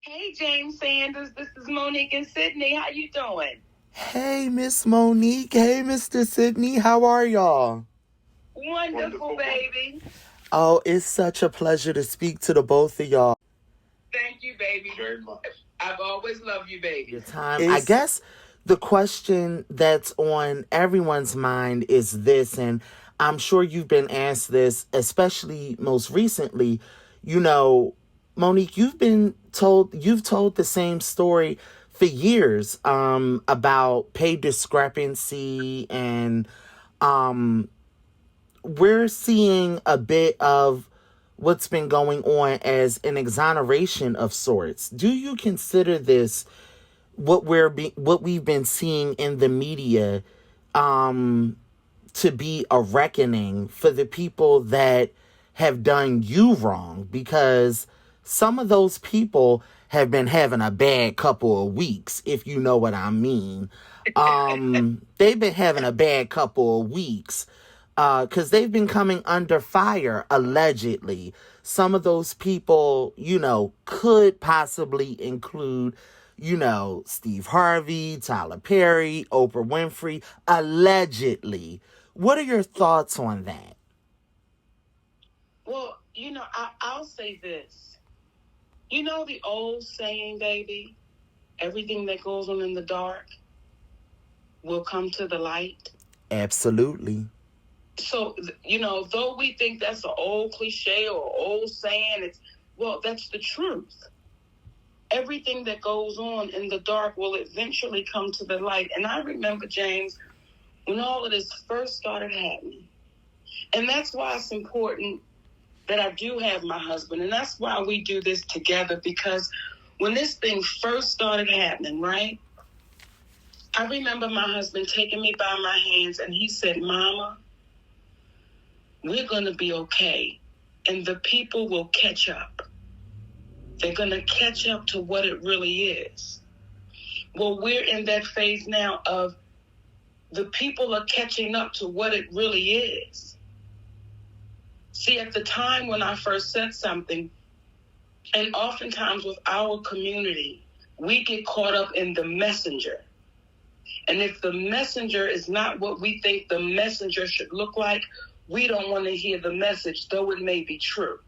Hey, James Sanders. This is Monique and Sydney. How you doing? Hey, Miss Monique. Hey, Mr. Sidney. How are y'all? Wonderful, baby. Oh, it's such a pleasure to speak to the both of y'all. Thank you, baby. Very much. I've always loved you, baby. Your time. I guess the question that's on everyone's mind is this, and I'm sure you've been asked this, especially most recently. You know, Monique, you've told the same story for years about pay discrepancy and um we're seeing a bit of what's been going on as an exoneration of sorts. Do you consider this what we've been seeing in the media to be a reckoning for the people that have done you wrong? Because some of those people have been having a bad couple of weeks, if you know what I mean. They've been having a bad couple of weeks because they've been coming under fire, allegedly. Some of those people, could possibly include, Steve Harvey, Tyler Perry, Oprah Winfrey, allegedly. What are your thoughts on that? Well, I'll say this. You know the old saying, baby, everything that goes on in the dark will come to the light. Absolutely. So, though we think that's an old cliche or old saying, that's the truth. Everything that goes on in the dark will eventually come to the light. And I remember, James, when all of this first started happening. And that's why it's important that I do have my husband. And that's why we do this together, because when this thing first started happening, right? I remember my husband taking me by my hands and he said, Mama, we're going to be okay. And the people will catch up. They're going to catch up to what it really is. Well, we're in that phase now of the people are catching up to what it really is. See, at the time when I first said something, and oftentimes with our community, we get caught up in the messenger. And if the messenger is not what we think the messenger should look like, we don't want to hear the message, though it may be true.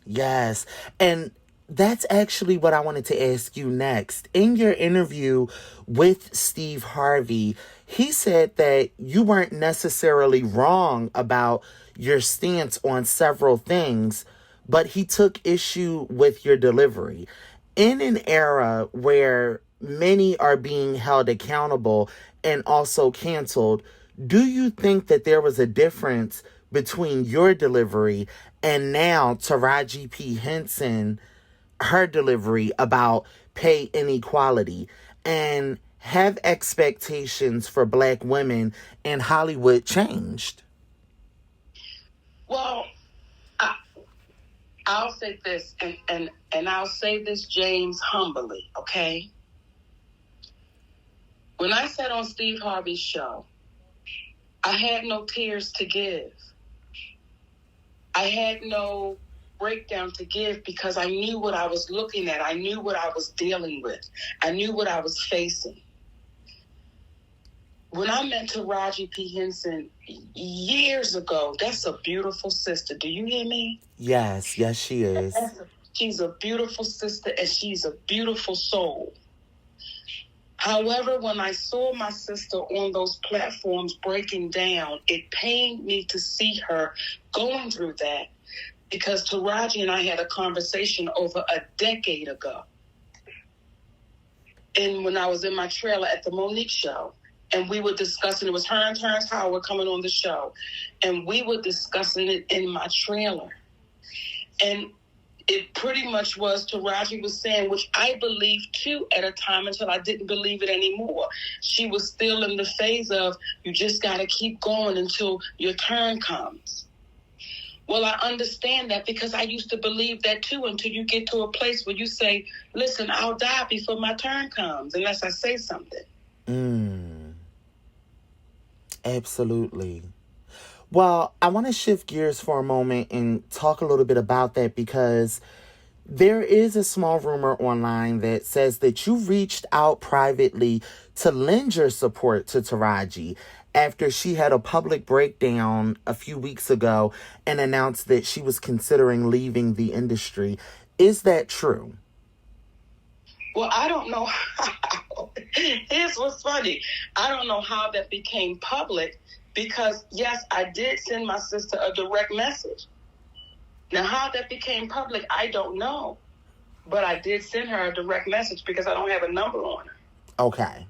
Yes. And that's actually what I wanted to ask you next. In your interview with Steve Harvey, he said that you weren't necessarily wrong about your stance on several things, but he took issue with your delivery. In an era where many are being held accountable and also canceled, do you think that there was a difference between your delivery and now Taraji P. Henson, her delivery about pay inequality? And have expectations for Black women in Hollywood changed? Well, I'll say this, and I'll say this, James, humbly, okay? When I sat on Steve Harvey's show, I had no tears to give. I had no breakdown to give because I knew what I was looking at. I knew what I was dealing with. I knew what I was facing. When I met Taraji P. Henson years ago, that's a beautiful sister. Do you hear me? Yes, she is. She's a beautiful sister and she's a beautiful soul. However, when I saw my sister on those platforms breaking down, it pained me to see her going through that, because Taraji and I had a conversation over a decade ago. And when I was in my trailer at the Monique show, and we were discussing, it was her and Terrence Howard coming on the show, and we were discussing it in my trailer. And it pretty much was, Taraji was saying, which I believed too at a time until I didn't believe it anymore. She was still in the phase of, you just got to keep going until your turn comes. Well, I understand that because I used to believe that too, until you get to a place where you say, listen, I'll die before my turn comes unless I say something. Absolutely. Well, I want to shift gears for a moment and talk a little bit about that, because There is a small rumor online that says that you reached out privately to lend your support to Taraji after she had a public breakdown a few weeks ago and announced that she was considering leaving the industry. Is that true? Well, I don't know how. Here's what's funny. I don't know how that became public because, yes, I did send my sister a direct message. Now, how that became public, I don't know. But I did send her a direct message because I don't have a number on her. Okay.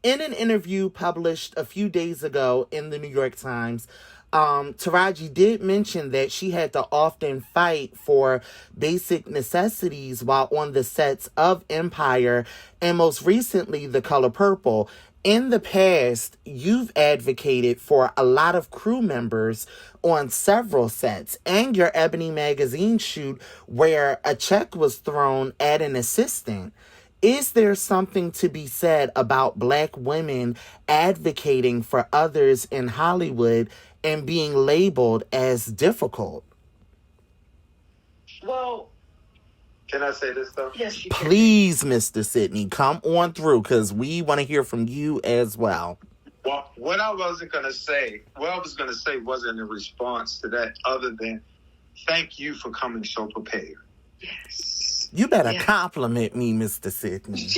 In an interview published a few days ago in the New York Times, Taraji did mention that she had to often fight for basic necessities while on the sets of Empire and most recently The Color Purple. In the past, you've advocated for a lot of crew members on several sets and your Ebony magazine shoot where a check was thrown at an assistant. Is there something to be said about Black women advocating for others in Hollywood and being labeled as difficult? Well, can I say this though? Yes, you can. Please, Mr. Sidney, come on through because we want to hear from you as well. Well, what I was going to say wasn't a response to that other than thank you for coming so prepared. Yes. You better compliment me, Mr. Sidney.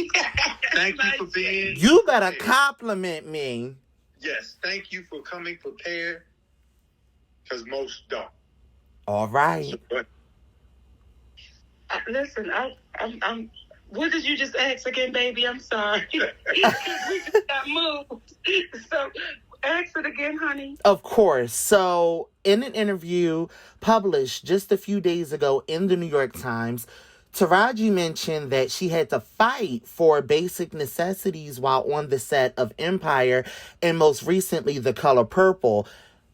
Thank you for being... You better compliment me. Yes, thank you for coming prepared because most don't. All right. Listen, I'm. What did you just ask again, baby? I'm sorry. We just got moved. So, ask it again, honey. Of course. So, in an interview published just a few days ago in the New York Times, Taraji mentioned that she had to fight for basic necessities while on the set of Empire and most recently The Color Purple.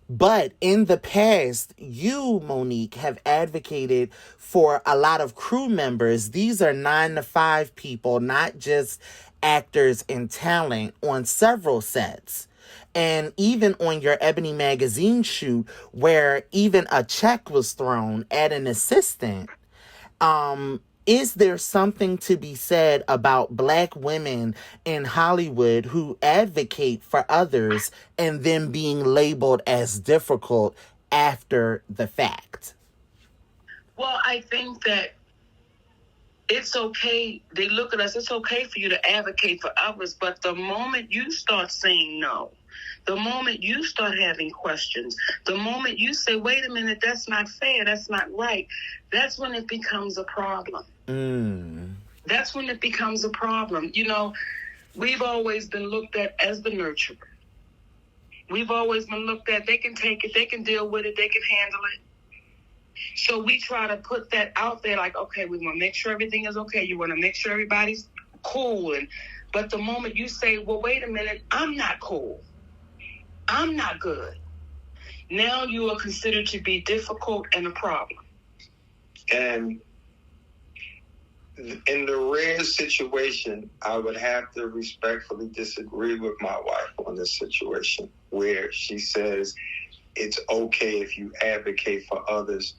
But in the past, you, Monique, have advocated for a lot of crew members. These are 9-to-5 people, not just actors and talent on several sets. And even on your Ebony magazine shoot, where even a check was thrown at an assistant, is there something to be said about Black women in Hollywood who advocate for others and then being labeled as difficult after the fact? Well, I think that it's okay. They look at us. It's okay for you to advocate for others. But the moment you start saying no, the moment you start having questions, the moment you say, wait a minute, that's not fair, that's not right, that's when it becomes a problem. That's when it becomes a problem. You know, we've always been looked at as the nurturer. We've always been looked at, they can take it, they can deal with it, they can handle it. So we try to put that out there like, okay, we want to make sure everything is okay. You want to make sure everybody's cool. But the moment you say, well, wait a minute, I'm not cool, I'm not good, now you are considered to be difficult and a problem. And in the rare situation, I would have to respectfully disagree with my wife on this situation where she says it's okay if you advocate for others,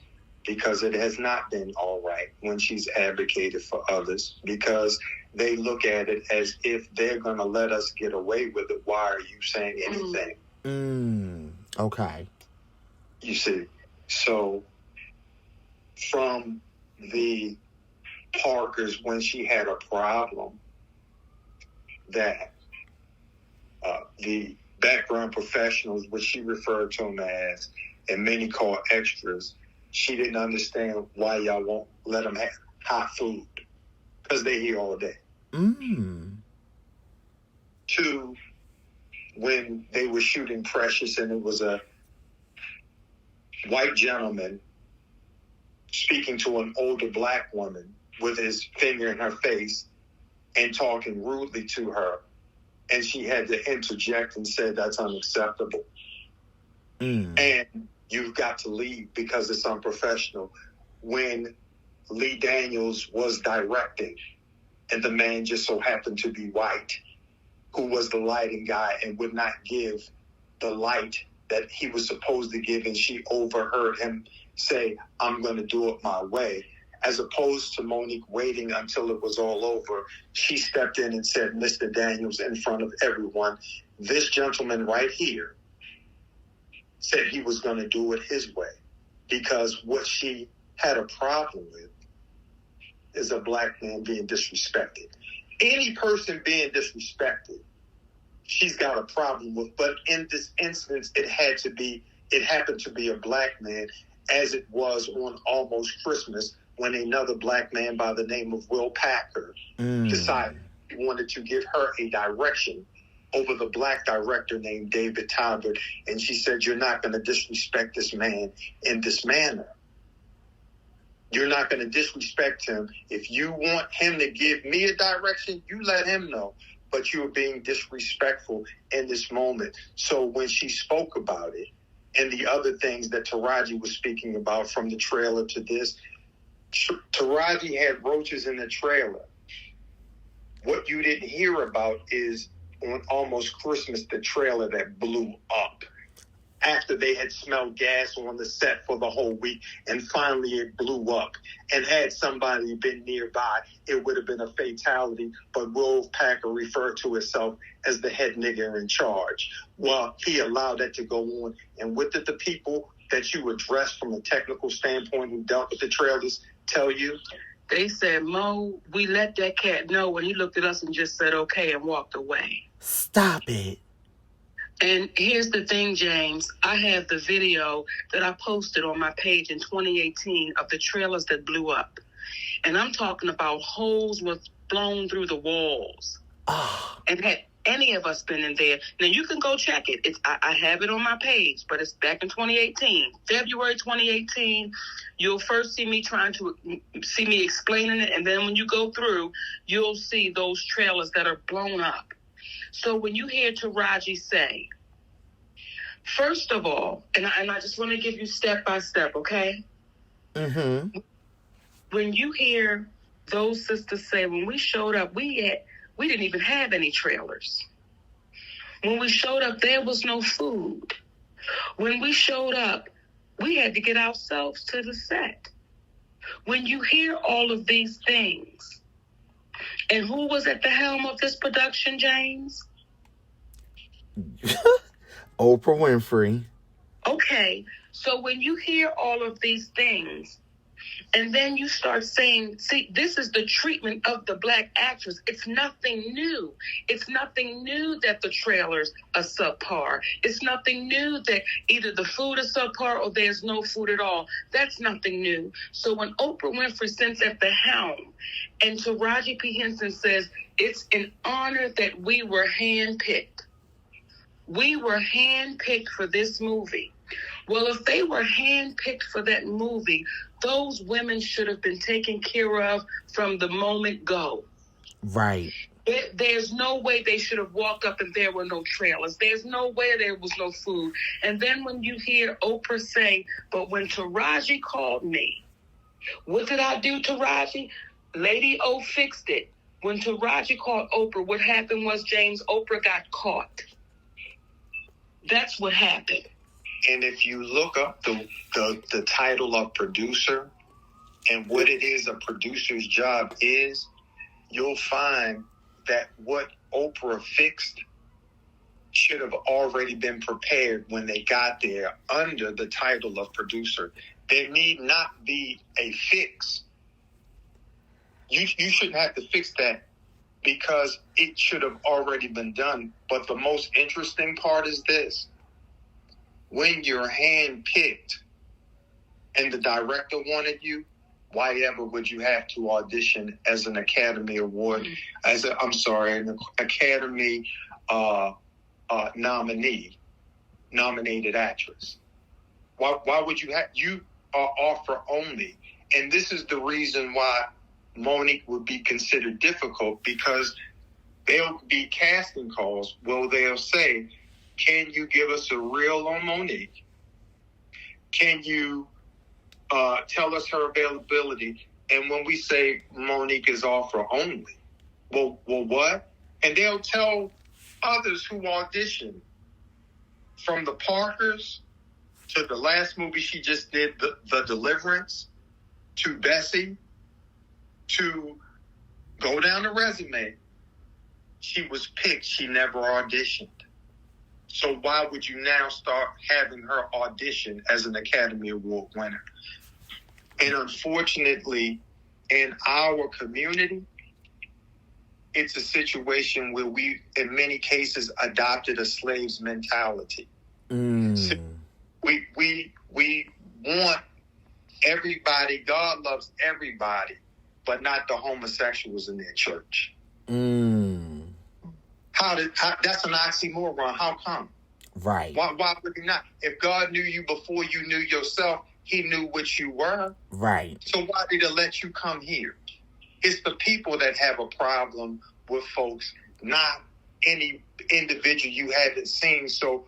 because it has not been all right when she's advocated for others, because they look at it as if they're going to let us get away with it. Why are you saying anything? Okay. You see, so from the Parkers, when she had a problem that the background professionals, which she referred to them as, and many call extras, she didn't understand why y'all won't let them have hot food because they're here all day. Two, when they were shooting Precious and it was a white gentleman speaking to an older Black woman with his finger in her face and talking rudely to her, and she had to interject and say that's unacceptable. And you've got to leave because it's unprofessional. When Lee Daniels was directing and the man just so happened to be white, who was the lighting guy and would not give the light that he was supposed to give, and she overheard him say, I'm going to do it my way, as opposed to Monique waiting until it was all over. She stepped in and said, Mr. Daniels, in front of everyone, this gentleman right here said he was going to do it his way, because what she had a problem with is a black man being disrespected. Any person being disrespected, she's got a problem with. But in this instance, it happened to be a black man, as it was on Almost Christmas, when another black man by the name of Will Packer decided he wanted to give her a direction over the black director named David Talbot. And she said, you're not going to disrespect this man in this manner. You're not going to disrespect him. If you want him to give me a direction, you let him know. But you're being disrespectful in this moment. So when she spoke about it, and the other things that Taraji was speaking about, from the trailer to this, Taraji had roaches in the trailer. What you didn't hear about is on Almost Christmas, the trailer that blew up after they had smelled gas on the set for the whole week, and finally it blew up. And had somebody been nearby, it would have been a fatality, but Will Packer referred to himself as the head nigger in charge. Well, he allowed that to go on. And what did the people that you addressed from a technical standpoint who dealt with the trailers tell you? They said, Mo, we let that cat know, and he looked at us and just said, okay, and walked away. Stop it. And here's the thing, James. I have the video that I posted on my page in 2018 of the trailers that blew up. And I'm talking about holes was blown through the walls. Oh. And had any of us been in there, now you can go check it. I have it on my page, but it's back in 2018. February 2018, you'll first see me see me explaining it. And then when you go through, you'll see those trailers that are blown up. So when you hear Taraji say, first of all, and I just want to give you step by step, okay? Mm-hmm. When you hear those sisters say, when we showed up, we didn't even have any trailers. When we showed up, there was no food. When we showed up, we had to get ourselves to the set. When you hear all of these things, and who was at the helm of this production, James? Oprah Winfrey. Okay, so when you hear all of these things, and then you start saying, see, this is the treatment of the black actress. It's nothing new. It's nothing new that the trailers are subpar. It's nothing new that either the food is subpar or there's no food at all. That's nothing new. So when Oprah Winfrey sits at the helm and Taraji P. Henson says, it's an honor that we were handpicked. We were handpicked for this movie. Well, if they were handpicked for that movie, those women should have been taken care of from the moment go. Right. There's no way they should have walked up and there were no trailers. There's no way there was no food. And then when you hear Oprah say, but when Taraji called me, what did I do, Taraji? Lady O fixed it. When Taraji called Oprah, what happened was, James, Oprah got caught. That's what happened. And if you look up the title of producer and what it is a producer's job is, you'll find that what Oprah fixed should have already been prepared when they got there under the title of producer. There need not be a fix. You shouldn't have to fix that because it should have already been done. But the most interesting part is this. When you're handpicked and the director wanted you, why ever would you have to audition as an Academy Award, an Academy nominated actress? Why would you are offer only? And this is the reason why Monique would be considered difficult, because there'll be casting calls where they'll say, can you give us a reel on Monique? Can you tell us her availability? And when we say Monique is offer only, well, what? And they'll tell others who audition, from the Parkers to the last movie she just did, The Deliverance, to Bessie, to go down the resume, she was picked. She never auditioned. So why would you now start having her audition as an Academy Award winner? And unfortunately, in our community, it's a situation where we, in many cases, adopted a slave's mentality. So we want everybody. God loves everybody, but not the homosexuals in their church. That's an oxymoron. How come? Right. Why would he not? If God knew you before you knew yourself, he knew what you were. Right. So why did he let you come here? It's the people that have a problem with folks, not any individual you haven't seen. So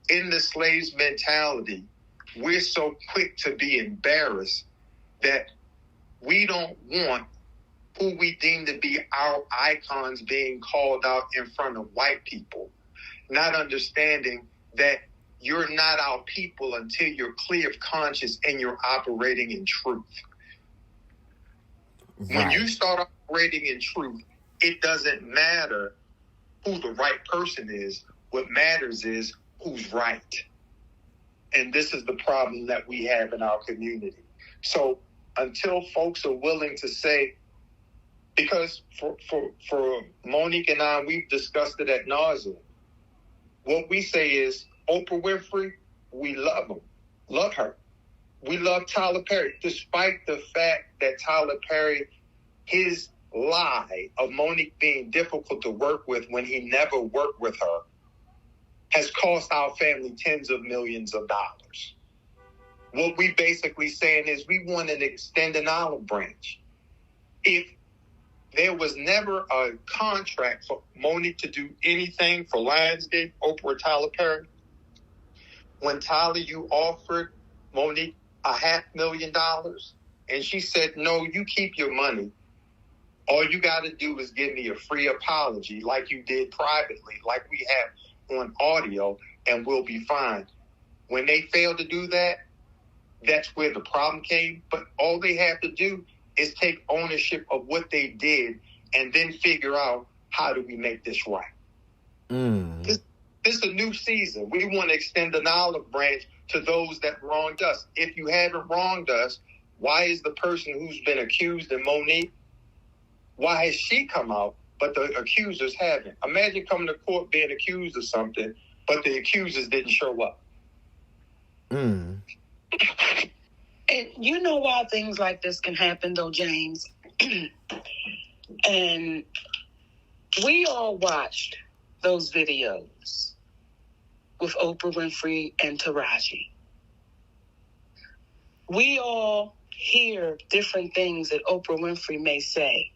in the slave's mentality, we're so quick to be embarrassed that we don't want who we deem to be our icons being called out in front of white people, not understanding that you're not our people until you're clear of conscience and you're operating in truth. Right. When you start operating in truth, it doesn't matter who the right person is. What matters is who's right. And this is the problem that we have in our community. So until folks are willing to say, because for Monique and I, we've discussed it ad nauseum. What we say is, Oprah Winfrey, we love her. We love Tyler Perry, despite the fact that Tyler Perry, his lie of Monique being difficult to work with when he never worked with her, has cost our family tens of millions of dollars. What we basically saying is we want an extended olive branch. If there was never a contract for Monique to do anything for Lionsgate, Oprah, or Tyler Perry, when Tyler, you offered Monique $500,000 and she said, no, you keep your money. All you got to do is give me a free apology like you did privately, like we have on audio, and we'll be fine. When they failed to do that, that's where the problem came. But all they have to do is take ownership of what they did and then figure out, how do we make this right? This is a new season. We want to extend an olive branch to those that wronged us. If you haven't wronged us, why is the person who's been accused in Monique, why has she come out, but the accusers haven't? Imagine coming to court being accused of something, but the accusers didn't show up. And you know why things like this can happen, though, James? And we all watched those videos with Oprah Winfrey and Taraji. We all hear different things that Oprah Winfrey may say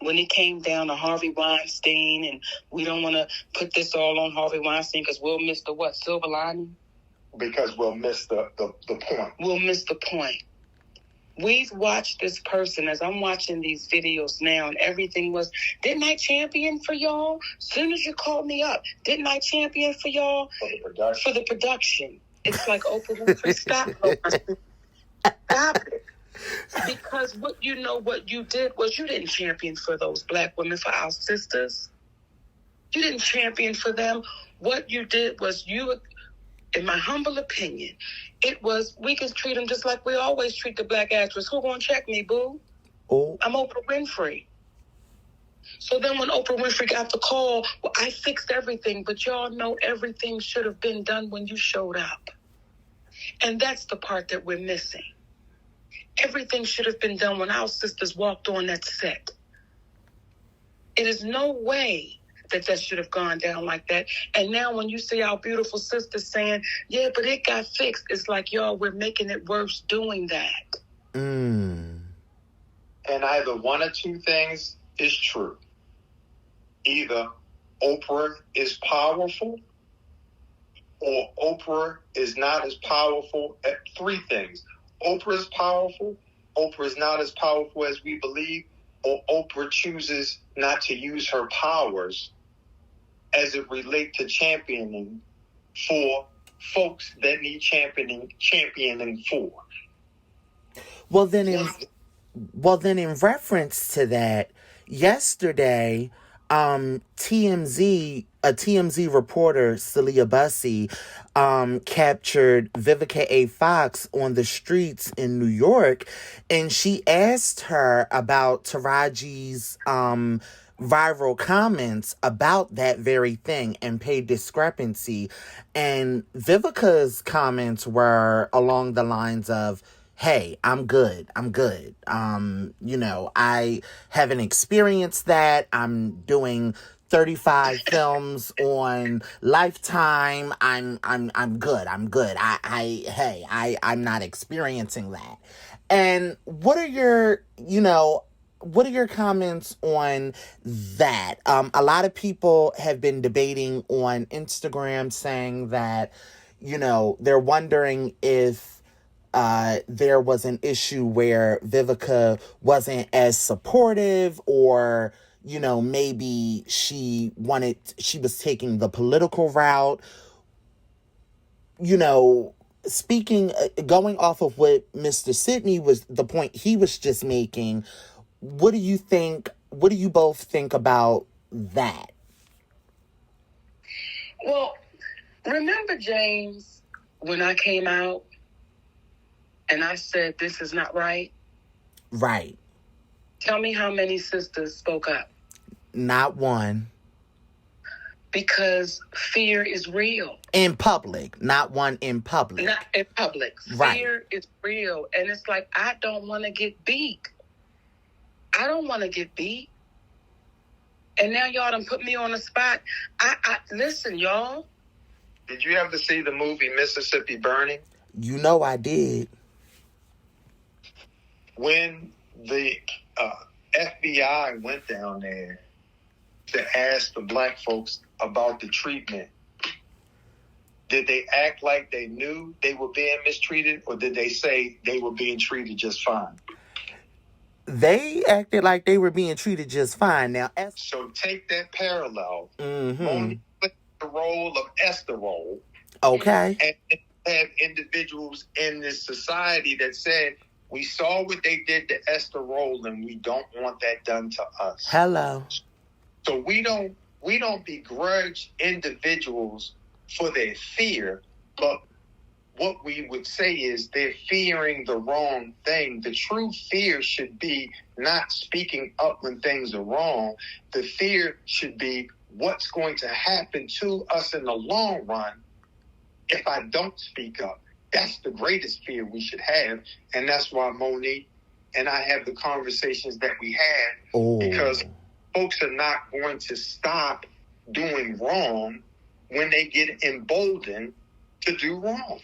when it came down to Harvey Weinstein, and we don't want to put this all on Harvey Weinstein because we'll miss the what, silver lining? Because we'll miss the point. We'll miss the point. We've watched this person, as I'm watching these videos now, and everything was, didn't I champion for y'all? As soon as you called me up, didn't I champion for y'all? For the production. It's like, Oprah Winfrey, stop. Stop it. Because what you did was you didn't champion for those black women, for our sisters. You didn't champion for them. What you did was you, in my humble opinion, it was, we can treat them just like we always treat the black actress. Who gonna check me, boo? Oh. I'm Oprah Winfrey. So then when Oprah Winfrey got the call, well, I fixed everything, but y'all know everything should have been done when you showed up. And that's the part that we're missing. Everything should have been done when our sisters walked on that set. It is no way that should have gone down like that. And now when you see our beautiful sisters saying, yeah, but it got fixed, it's like, y'all, we're making it worse doing that. And either one or two things is true. Either Oprah is powerful, or Oprah is not as powerful at three things. Oprah is powerful, Oprah is not as powerful as we believe, or Oprah chooses not to use her powers as it relates to championing for folks that need championing for. Well, then in reference to that, yesterday, a TMZ reporter, Celia Bussey, captured Vivica A. Fox on the streets in New York, and she asked her about Taraji's viral comments about that very thing and pay discrepancy. And Vivica's comments were along the lines of, hey, I'm good. I haven't experienced that. I'm doing 35 films on Lifetime. I'm good. I'm not experiencing that. And what are your comments on that? A lot of people have been debating on Instagram saying that, they're wondering if there was an issue where Vivica wasn't as supportive, or, maybe she was taking the political route. Going off of what Mr. Sidney was, the point he was just making, what do you both think about that? Well, remember, James, when I came out and I said, this is not right? Right. Tell me how many sisters spoke up. Not one. Because fear is real. In public. Not one in public. Not in public. Right. Fear is real. And it's like, I don't want to get beat. I don't want to get beat. And now y'all done put me on the spot. Listen, y'all. Did you ever see the movie Mississippi Burning? I did. When the FBI went down there to ask the black folks about the treatment, did they act like they knew they were being mistreated, or did they say they were being treated just fine? They acted like they were being treated just fine. Now, so take that parallel. Mm-hmm. Only put the role of Esther role. Okay. And have individuals in this society that said, we saw what they did to Esther Roll, and we don't want that done to us. Hello. So we don't begrudge individuals for their fear, but what we would say is they're fearing the wrong thing. The true fear should be not speaking up when things are wrong. The fear should be what's going to happen to us in the long run if I don't speak up. That's the greatest fear we should have. And that's why Monique and I have the conversations that we had. Because folks are not going to stop doing wrong when they get emboldened to do wrong.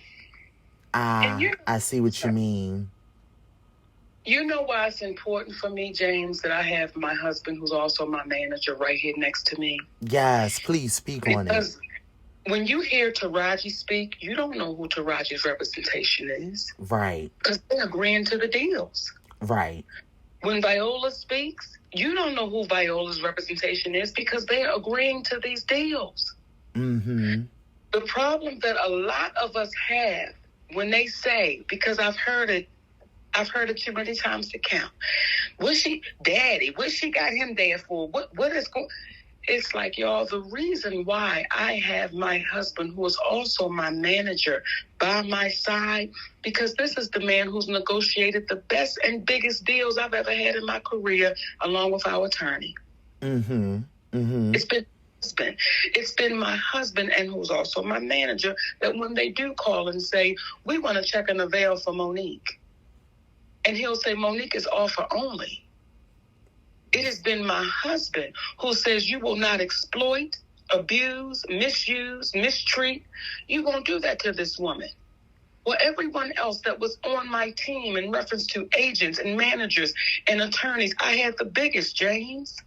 I see what you mean. You know why it's important for me, James, that I have my husband, who's also my manager, right here next to me? Yes, please speak on it. Because when you hear Taraji speak, you don't know who Taraji's representation is. Right. Because they're agreeing to the deals. Right. When Viola speaks, you don't know who Viola's representation is because they're agreeing to these deals. Mm-hmm. The problem that a lot of us have when they say, because I've heard it too many times to count. What she got him there for? What is going? It's like, y'all, the reason why I have my husband, who is also my manager, by my side, because this is the man who's negotiated the best and biggest deals I've ever had in my career, along with our attorney. Mm-hmm. Mm-hmm. It's been my husband, and who's also my manager, that when they do call and say, we want to check an avail for Monique, and he'll say, Monique is offer only. It has been my husband who says, you will not exploit, abuse, misuse, mistreat. You won't do that to this woman. Well, everyone else that was on my team in reference to agents and managers and attorneys, I had the biggest, James.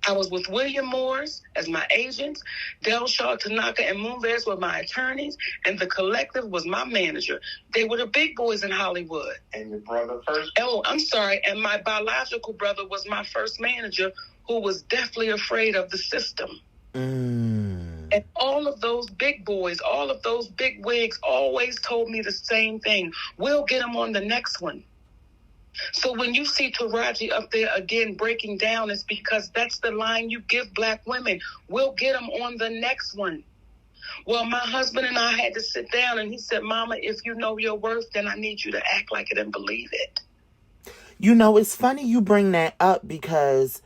I was with William Morris as my agents. Delshaw, Tanaka, and Moonves were my attorneys, and the collective was my manager. They were the big boys in Hollywood. And your brother first? Oh, I'm sorry. And my biological brother was my first manager, who was deathly afraid of the system. Mm. And all of those big boys, all of those big wigs always told me the same thing. We'll get them on the next one. So when you see Taraji up there again breaking down, it's because that's the line you give black women. We'll get them on the next one. Well, my husband and I had to sit down, and he said, Mama, if you know your worth, then I need you to act like it and believe it. You know, it's funny you bring that up because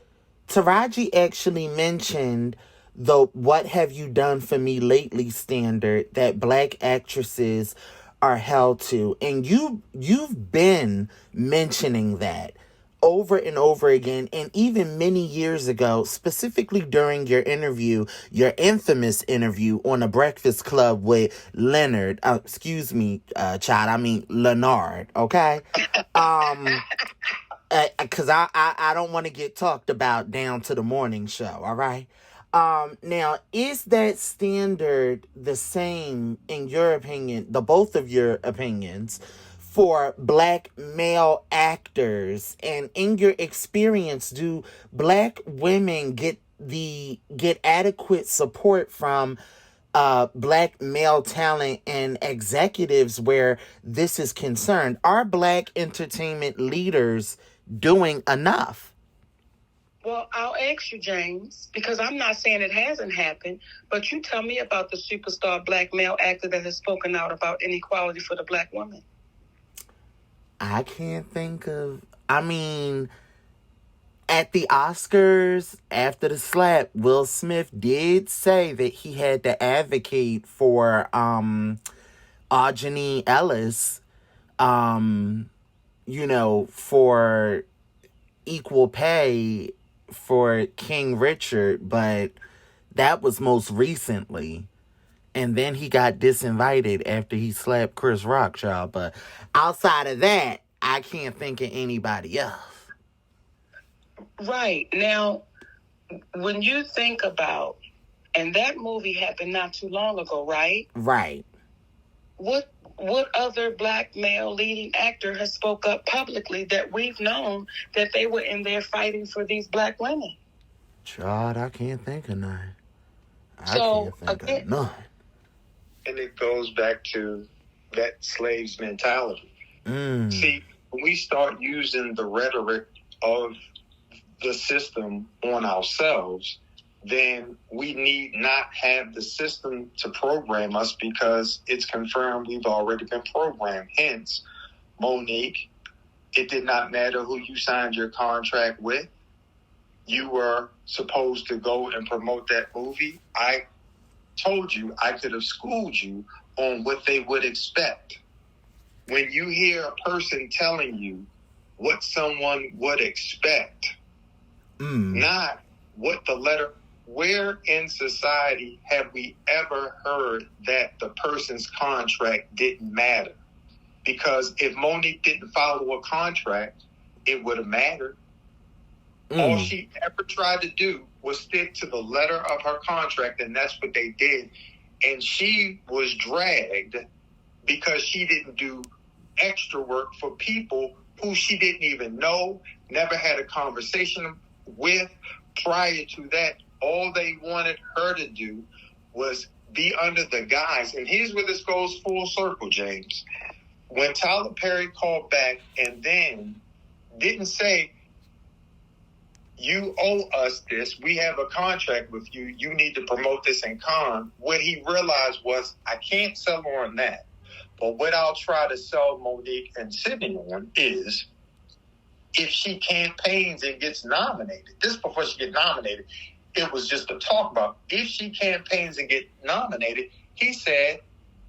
Taraji actually mentioned the "What Have You Done For Me Lately" standard that black actresses are held to. And you've been mentioning that over and over again, and even many years ago, specifically during your interview, your infamous interview on The Breakfast Club with Leonard, excuse me, child, I mean Leonard, okay? Because I don't want to get talked about down to the morning show, all right? Now, is that standard the same, in your opinion, the both of your opinions, for black male actors? And in your experience, do black women get adequate support from black male talent and executives where this is concerned? Are black entertainment leaders doing enough? Well, I'll ask you, James, because I'm not saying it hasn't happened, but you tell me about the superstar black male actor that has spoken out about inequality for the black woman. I can't think of... I mean, at the Oscars, after the slap, Will Smith did say that he had to advocate for Aujani Ellis, for equal pay for King Richard, but that was most recently. And then he got disinvited after he slapped Chris Rock, child. But outside of that, I can't think of anybody else. Right. Now, when you think about, and that movie happened not too long ago, right? Right. What other black male leading actor has spoke up publicly that we've known that they were in there fighting for these black women? Child, I can't think of none. I So, can't think of none. And it goes back to that slave's mentality. See, when we start using the rhetoric of the system on ourselves, then we need not have the system to program us because it's confirmed we've already been programmed. Hence, Monique, it did not matter who you signed your contract with. You were supposed to go and promote that movie. I told you I could have schooled you on what they would expect. When you hear a person telling you what someone would expect, not what the letter... Where in society have we ever heard that the person's contract didn't matter? Because if Monique didn't follow a contract, it would have mattered. All she ever tried to do was stick to the letter of her contract, and that's what they did. And she was dragged because she didn't do extra work for people who she didn't even know, never had a conversation with. Prior to that, all they wanted her to do was be under the guise. And here's where this goes full circle, James. When Tyler Perry called back and then didn't say, you owe us this, we have a contract with you, you need to promote this in Cannes, what he realized was, I can't sell her on that. But what I'll try to sell Monique and Sidney on is, if she campaigns and gets nominated, this before she gets nominated, it was just a talk about if she campaigns and get nominated, he said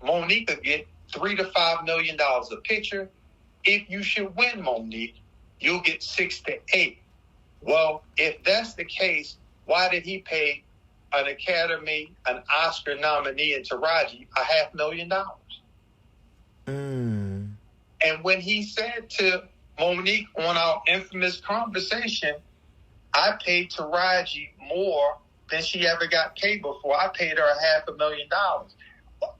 Monique could get $3 to $5 million a picture. If you should win, Monique, you'll get 6 to 8. Well, if that's the case, why did he pay an Academy, an Oscar nominee, and Taraji $500,000? And when he said to Monique on our infamous conversation, I paid Taraji more than she ever got paid before. I paid her $500,000.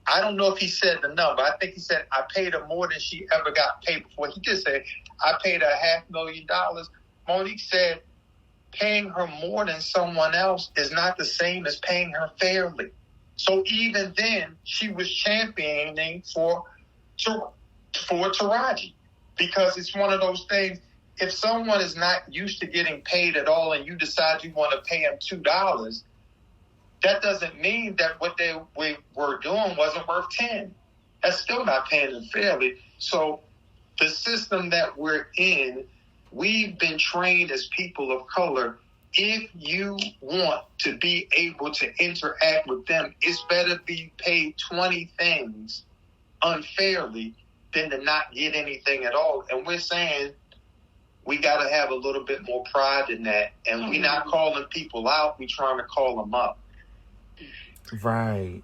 I don't know if he said the number. I think he said I paid her more than she ever got paid before. He just said I paid her $500,000. Monique said paying her more than someone else is not the same as paying her fairly. So even then, she was championing for Taraji, because it's one of those things. If someone is not used to getting paid at all and you decide you want to pay them $2, that doesn't mean that what they were doing wasn't worth 10. That's still not paying them fairly. So the system that we're in, we've been trained as people of color. If you want to be able to interact with them, it's better be paid 20 things unfairly than to not get anything at all. And we're saying we got to have a little bit more pride in that. And we're not calling people out. We're trying to call them up. Right.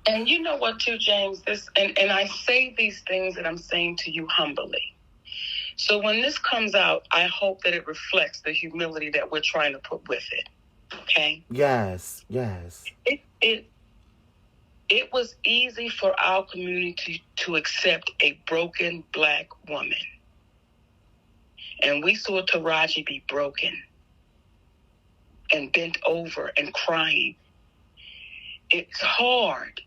And you know what, too, James? And I say these things that I'm saying to you humbly. So when this comes out, I hope that it reflects the humility that we're trying to put with it. Okay? Yes, yes. It was easy for our community to accept a broken black woman. And we saw Taraji be broken and bent over and crying. It's hard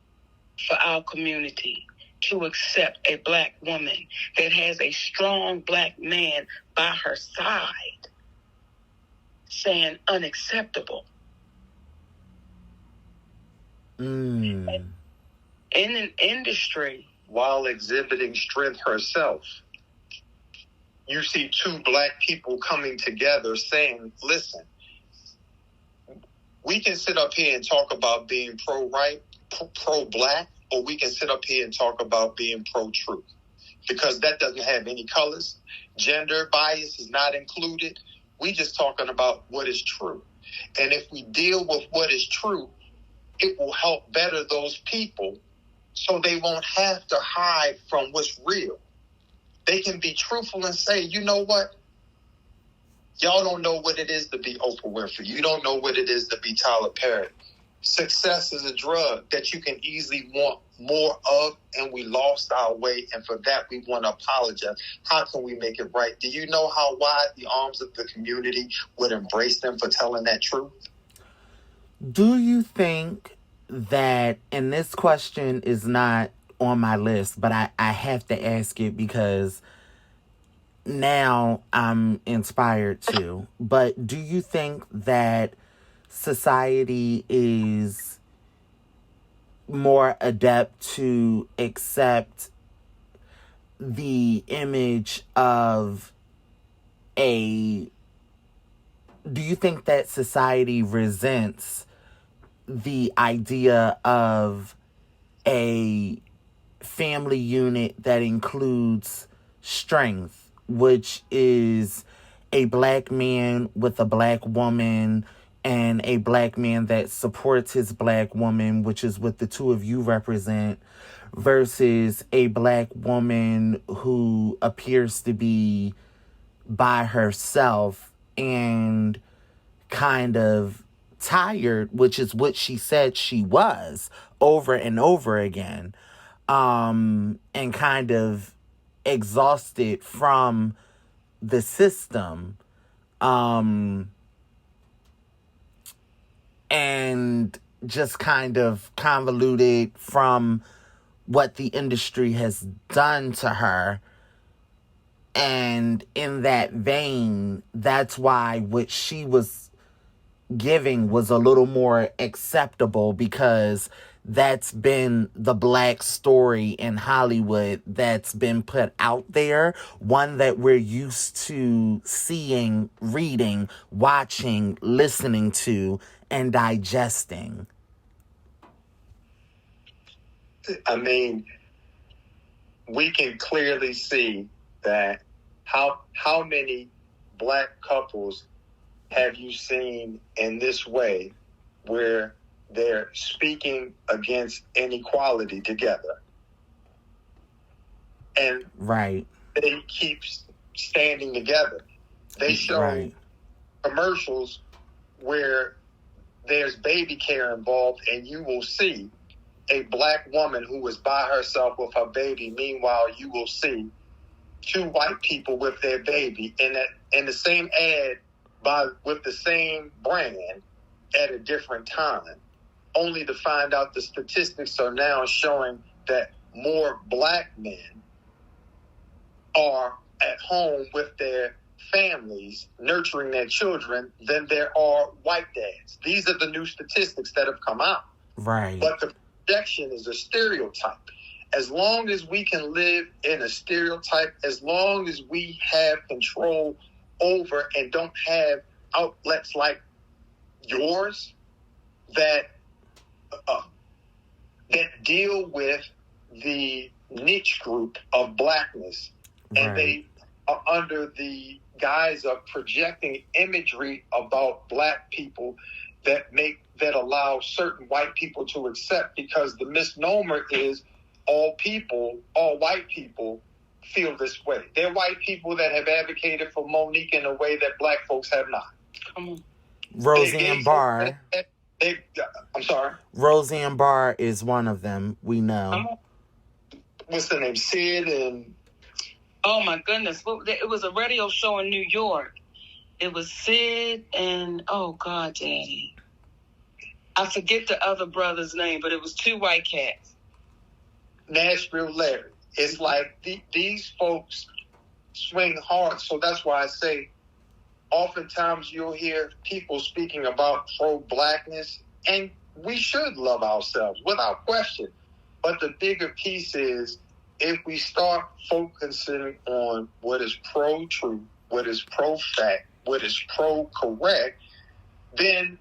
for our community to accept a black woman that has a strong black man by her side saying unacceptable. In an industry, while exhibiting strength herself, you see two black people coming together saying, listen, we can sit up here and talk about being pro-right, pro-black, or we can sit up here and talk about being pro-truth, because that doesn't have any colors. Gender bias is not included. We just talking about what is true. And if we deal with what is true, it will help better those people so they won't have to hide from what's real. They can be truthful and say, you know what? Y'all don't know what it is to be Oprah Winfrey. You don't know what it is to be Tyler Perry. Success is a drug that you can easily want more of, and we lost our way, and for that we want to apologize. How can we make it right? Do you know how wide the arms of the community would embrace them for telling that truth? Do you think that, and this question is not on my list, but I have to ask it because now I'm inspired to, but do you think that society is more adept to accept the image of do you think that society resents the idea of a family unit that includes strength, which is a black man with a black woman and a black man that supports his black woman, which is what the two of you represent, versus a black woman who appears to be by herself and kind of tired, which is what she said she was over and over again, and kind of exhausted from the system, and just kind of convoluted from what the industry has done to her. And in that vein, that's why what she was giving was a little more acceptable, because that's been the black story in Hollywood that's been put out there, one that we're used to seeing, reading, watching, listening to, and digesting. I mean, we can clearly see that how many black couples have you seen in this way where they're speaking against inequality together? And right, they keep standing together. They show commercials where there's baby care involved, and you will see a black woman who is by herself with her baby. Meanwhile, you will see two white people with their baby in the same ad with the same brand at a different time. only to find out the statistics are now showing that more black men are at home with their families nurturing their children than there are white dads. These are the new statistics that have come out. Right. But the projection is a stereotype. As long as we can live in a stereotype, as long as we have control over and don't have outlets like yours that deal with the niche group of blackness, right. and they are under the guise of projecting imagery about black people that allow certain white people to accept, because the misnomer is all white people feel this way. They're white people that have advocated for Monique in a way that black folks have not. Roseanne Barr. I'm sorry? Roseanne Barr is one of them, we know. What's the name? Sid and... Oh, my goodness. It was a radio show in New York. It was Sid and... Oh, God, Daddy. I forget the other brother's name, but it was two white cats. Nashville Larry. It's like these folks swing hard. So that's why I say oftentimes you'll hear people speaking about pro-blackness, and we should love ourselves without question. But the bigger piece is, if we start focusing on what is pro-truth, what is pro-fact, what is pro-correct, then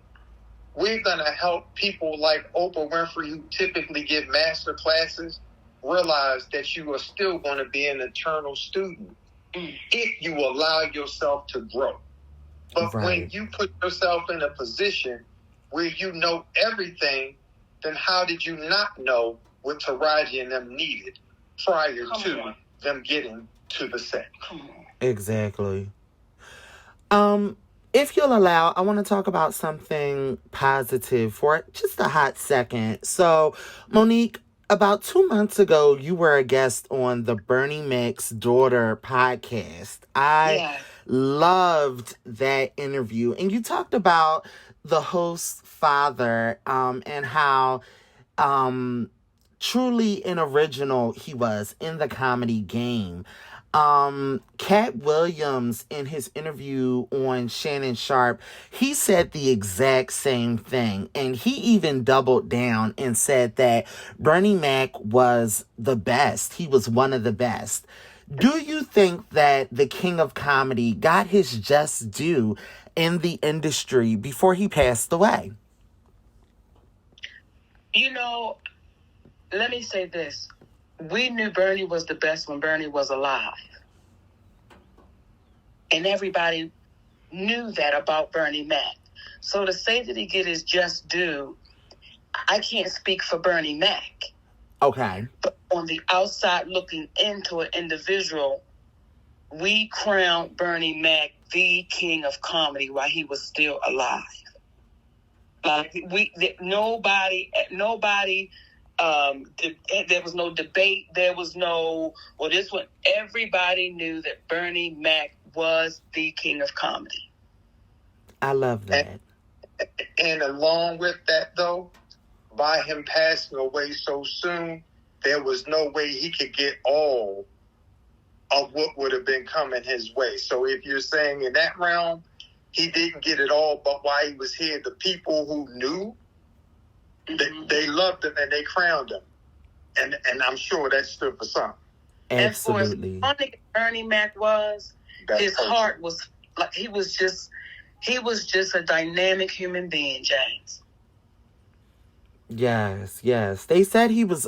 we're going to help people like Oprah Winfrey, who typically give master classes, realize that you are still going to be an eternal student if you allow yourself to grow. But when you put yourself in a position where you know everything, then how did you not know what Taraji and them needed prior to them getting to the set? Exactly. If you'll allow, I want to talk about something positive for just a hot second. So, Monique, about 2 months ago, you were a guest on the Bernie Mac's Daughter podcast. I loved that interview. And you talked about the host's father and how truly an original he was in the comedy game. Cat Williams, in his interview on Shannon Sharp, he said the exact same thing. And he even doubled down and said that Bernie Mac was the best. He was one of the best. Do you think that the king of comedy got his just due in the industry before he passed away? You know, let me say this. We knew Bernie was the best when Bernie was alive. And everybody knew that about Bernie Mac. So to say that he get his just due, I can't speak for Bernie Mac. Okay. But on the outside looking into an individual, we crowned Bernie Mac the king of comedy while he was still alive. Nobody there was no debate. There was no, this one. Everybody knew that Bernie Mac was the king of comedy. I love that. And along with that, though, by him passing away so soon, there was no way he could get all of what would have been coming his way. So if you're saying in that realm, he didn't get it all, but while he was here, the people who knew, they loved him and they crowned him. And I'm sure that stood for something. Absolutely. And for as funny Bernie Mac was, his heart was like he was just a dynamic human being, James. Yes. They said he was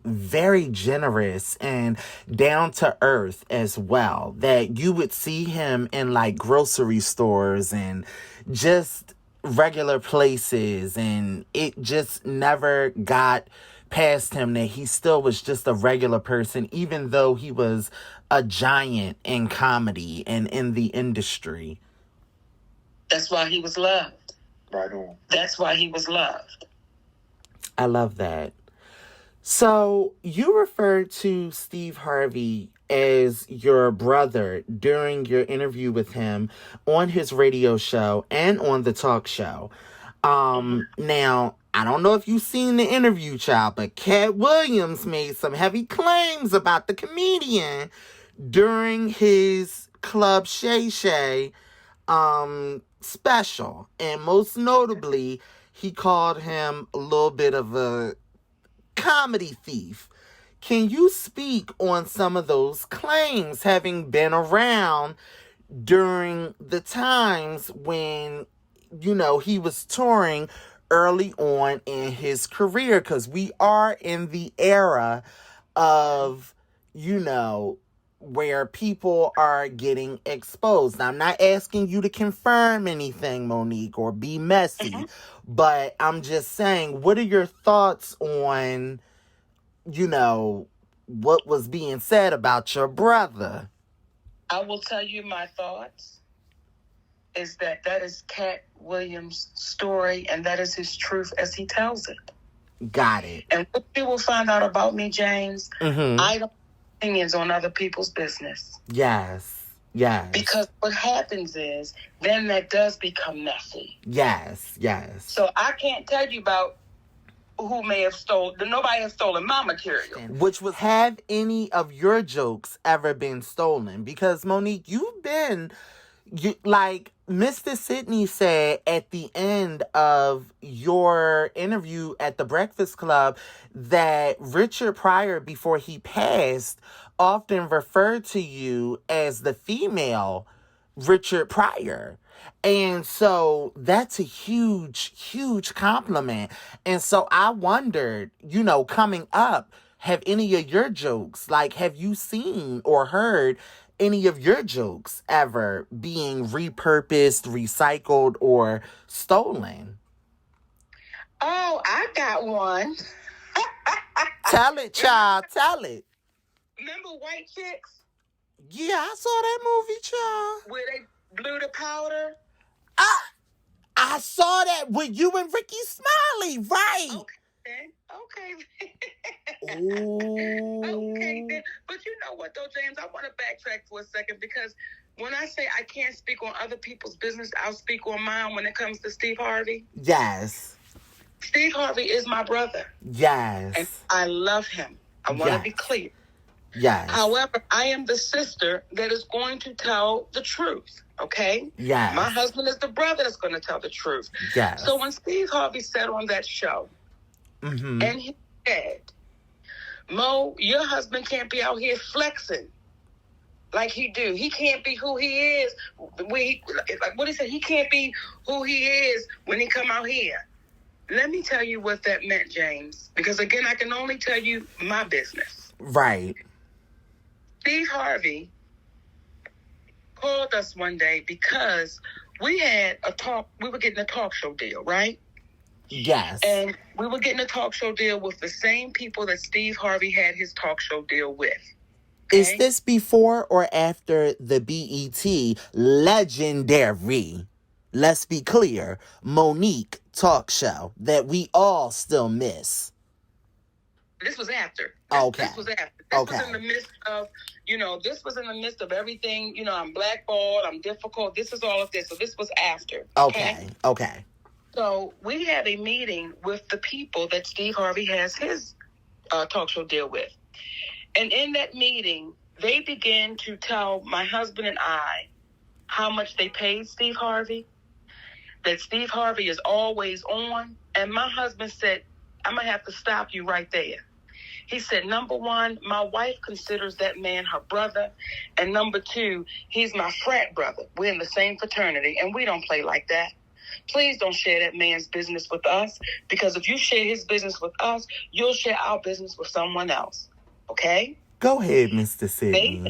very generous and down to earth as well. That you would see him in like grocery stores and just regular places, and it just never got past him that he still was just a regular person, even though he was a giant in comedy and in the industry. That's why he was loved. Right on. That's why he was loved. I love that. So you referred to Steve Harvey as your brother during your interview with him on his radio show and on the talk show. Now, I don't know if you've seen the interview, child, but Cat Williams made some heavy claims about the comedian during his Club Shay Shay special. And most notably, he called him a little bit of a comedy thief. Can you speak on some of those claims, having been around during the times when, he was touring early on in his career? Because we are in the era of, where people are getting exposed. Now, I'm not asking you to confirm anything, Monique, or be messy, but I'm just saying, what are your thoughts on, what was being said about your brother? I will tell you my thoughts is that is Cat Williams' story, and that is his truth as he tells it. Got it. And what you will find out about me, James, I don't have opinions on other people's business. Yes. Because what happens is, then that does become messy. Yes. So I can't tell you about who may have stolen. Nobody has stolen my material. Have any of your jokes ever been stolen? Because, Monique, like Mr. Sidney said at the end of your interview at the Breakfast Club, that Richard Pryor, before he passed, often referred to you as the female Richard Pryor. And so that's a huge, huge compliment. And so I wondered, coming up, have any of your jokes, have you seen or heard any of your jokes ever being repurposed, recycled, or stolen? Oh, I got one. Tell it, child. Tell it. Remember White Chicks? Yeah, I saw that movie, child. Where they blew the powder? I saw that with you and Ricky Smiley, right? Okay. Ooh. Okay, then. But you know what, though, James? I want to backtrack for a second, because when I say I can't speak on other people's business, I'll speak on mine when it comes to Steve Harvey. Yes. Steve Harvey is my brother. Yes. And I love him. I want to be clear. Yes. However, I am the sister that is going to tell the truth. Okay? Yes. My husband is the brother that's going to tell the truth. Yes. So when Steve Harvey said on that show, and he said, Mo, your husband can't be out here flexing like he do. He can't be who he is. Like what he said, he can't be who he is when he come out here. Let me tell you what that meant, James. Because again, I can only tell you my business. Right. Steve Harvey called us one day because we had a talk. We were getting a talk show deal, right? Yes. And we were getting a talk show deal with the same people that Steve Harvey had his talk show deal with. Okay? Is this before or after the BET legendary, let's be clear, Monique talk show that we all still miss? This was after. Okay. This was after. This was in the midst of, this was in the midst of everything. I'm blackballed. I'm difficult. This is all of this. So this was after. Okay. So we had a meeting with the people that Steve Harvey has his talk show deal with. And in that meeting, they began to tell my husband and I how much they paid Steve Harvey, that Steve Harvey is always on. And my husband said, I'm going to have to stop you right there. He said, number one, my wife considers that man her brother. And number two, he's my frat brother. We're in the same fraternity, and we don't play like that. Please don't share that man's business with us, because if you share his business with us, you'll share our business with someone else. Okay? Go ahead, Mr. Sidney.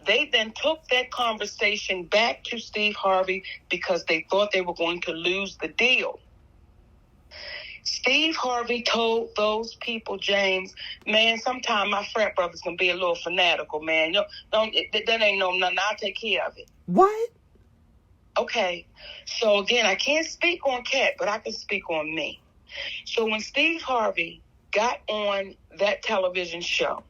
They then took that conversation back to Steve Harvey because they thought they were going to lose the deal. Steve Harvey told those people, James, man, sometimes my frat brother's going to be a little fanatical, man. That ain't nothing. I'll take care of it. What? Okay. So, again, I can't speak on Kat, but I can speak on me. So when Steve Harvey got on that television show,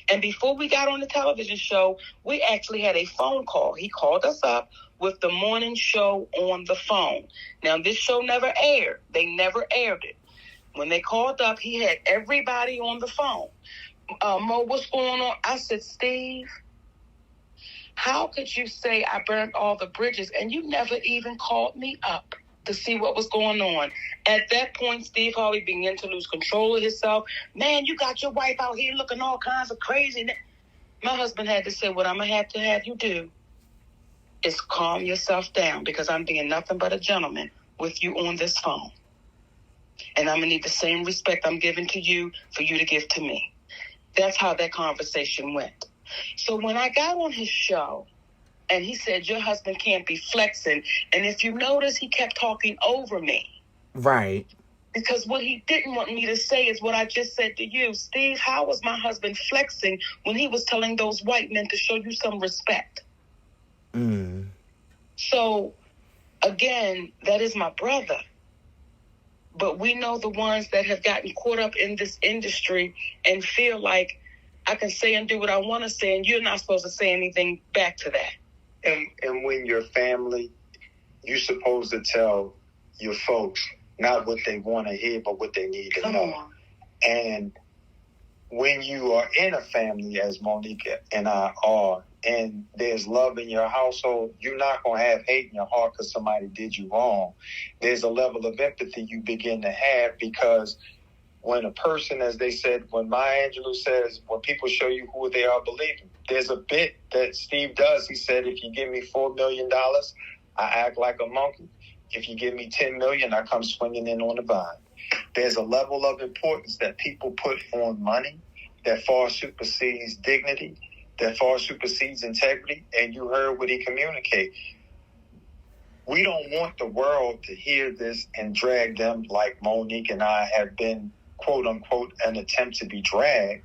And before we got on the television show, we actually had a phone call. He called us up with the morning show on the phone. Now, this show never aired. They never aired it. When they called up, he had everybody on the phone. Mo, what's going on? I said, Steve, how could you say I burned all the bridges and you never even called me up to see what was going on? At that point, Steve Harvey began to lose control of himself. Man, you got your wife out here looking all kinds of crazy. My husband had to say, what I'm going to have you do is calm yourself down, because I'm being nothing but a gentleman with you on this phone. And I'm going to need the same respect I'm giving to you for you to give to me. That's how that conversation went. So when I got on his show and he said, your husband can't be flexing. And if you notice, he kept talking over me. Right. Because what he didn't want me to say is what I just said to you. Steve, how was my husband flexing when he was telling those white men to show you some respect? So, again, that is my brother. But we know the ones that have gotten caught up in this industry and feel like I can say and do what I want to say, and you're not supposed to say anything back to that. And when you're family, you're supposed to tell your folks not what they want to hear, but what they need to know. And when you are in a family, as Monique and I are, and there's love in your household, you're not going to have hate in your heart because somebody did you wrong. There's a level of empathy you begin to have, because when a person, as they said, when Maya Angelou says, when people show you who they are, believe them. There's a bit that Steve does. He said, if you give me $4 million, I act like a monkey. If you give me $10 million, I come swinging in on the vine. There's a level of importance that people put on money that far supersedes dignity, that far supersedes integrity, and you heard what he communicated. We don't want the world to hear this and drag them like Monique and I have been, quote unquote, an attempt to be dragged.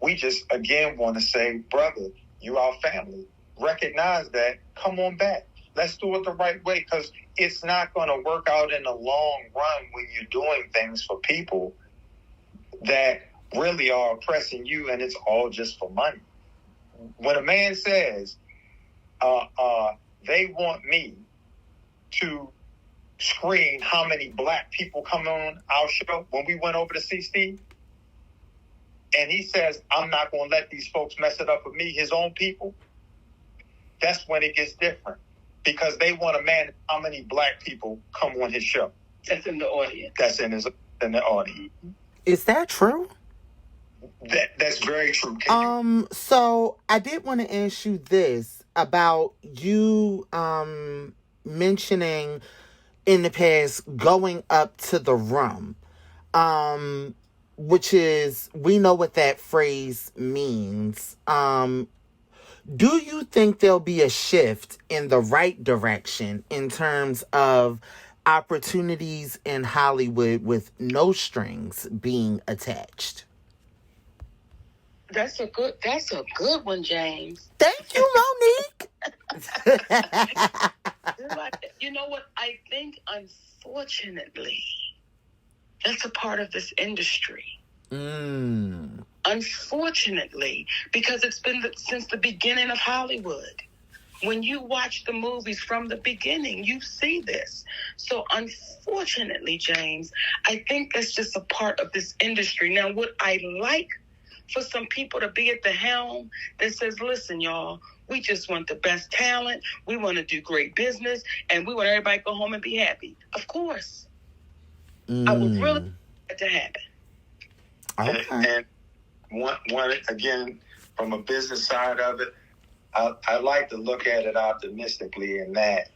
We just, again, want to say, brother, you our family. Recognize that. Come on back. Let's do it the right way, because it's not going to work out in the long run when you're doing things for people that really are oppressing you, and it's all just for money. When a man says, they want me to screen how many black people come on our show when we went over to see Steve, and he says, I'm not going to let these folks mess it up with me, his own people, that's when it gets different, because they want to manage how many black people come on his show. That's in the audience. That's in the audience. Is that true? That's very true. So I did want to ask you this about you mentioning in the past going up to the room, which is, we know what that phrase means. Do you think there'll be a shift in the right direction in terms of opportunities in Hollywood with no strings being attached? That's a good one, James. Thank you, Monique. You know what? I think, unfortunately, that's a part of this industry. Unfortunately, because it's been since the beginning of Hollywood. When you watch the movies from the beginning, you see this. So unfortunately, James, I think that's just a part of this industry. Now, would I like for some people to be at the helm that says, listen, y'all, we just want the best talent, we want to do great business, and we want everybody to go home and be happy? Of course. I would really want that to happen. Okay. And one again, from a business side of it, I like to look at it optimistically in that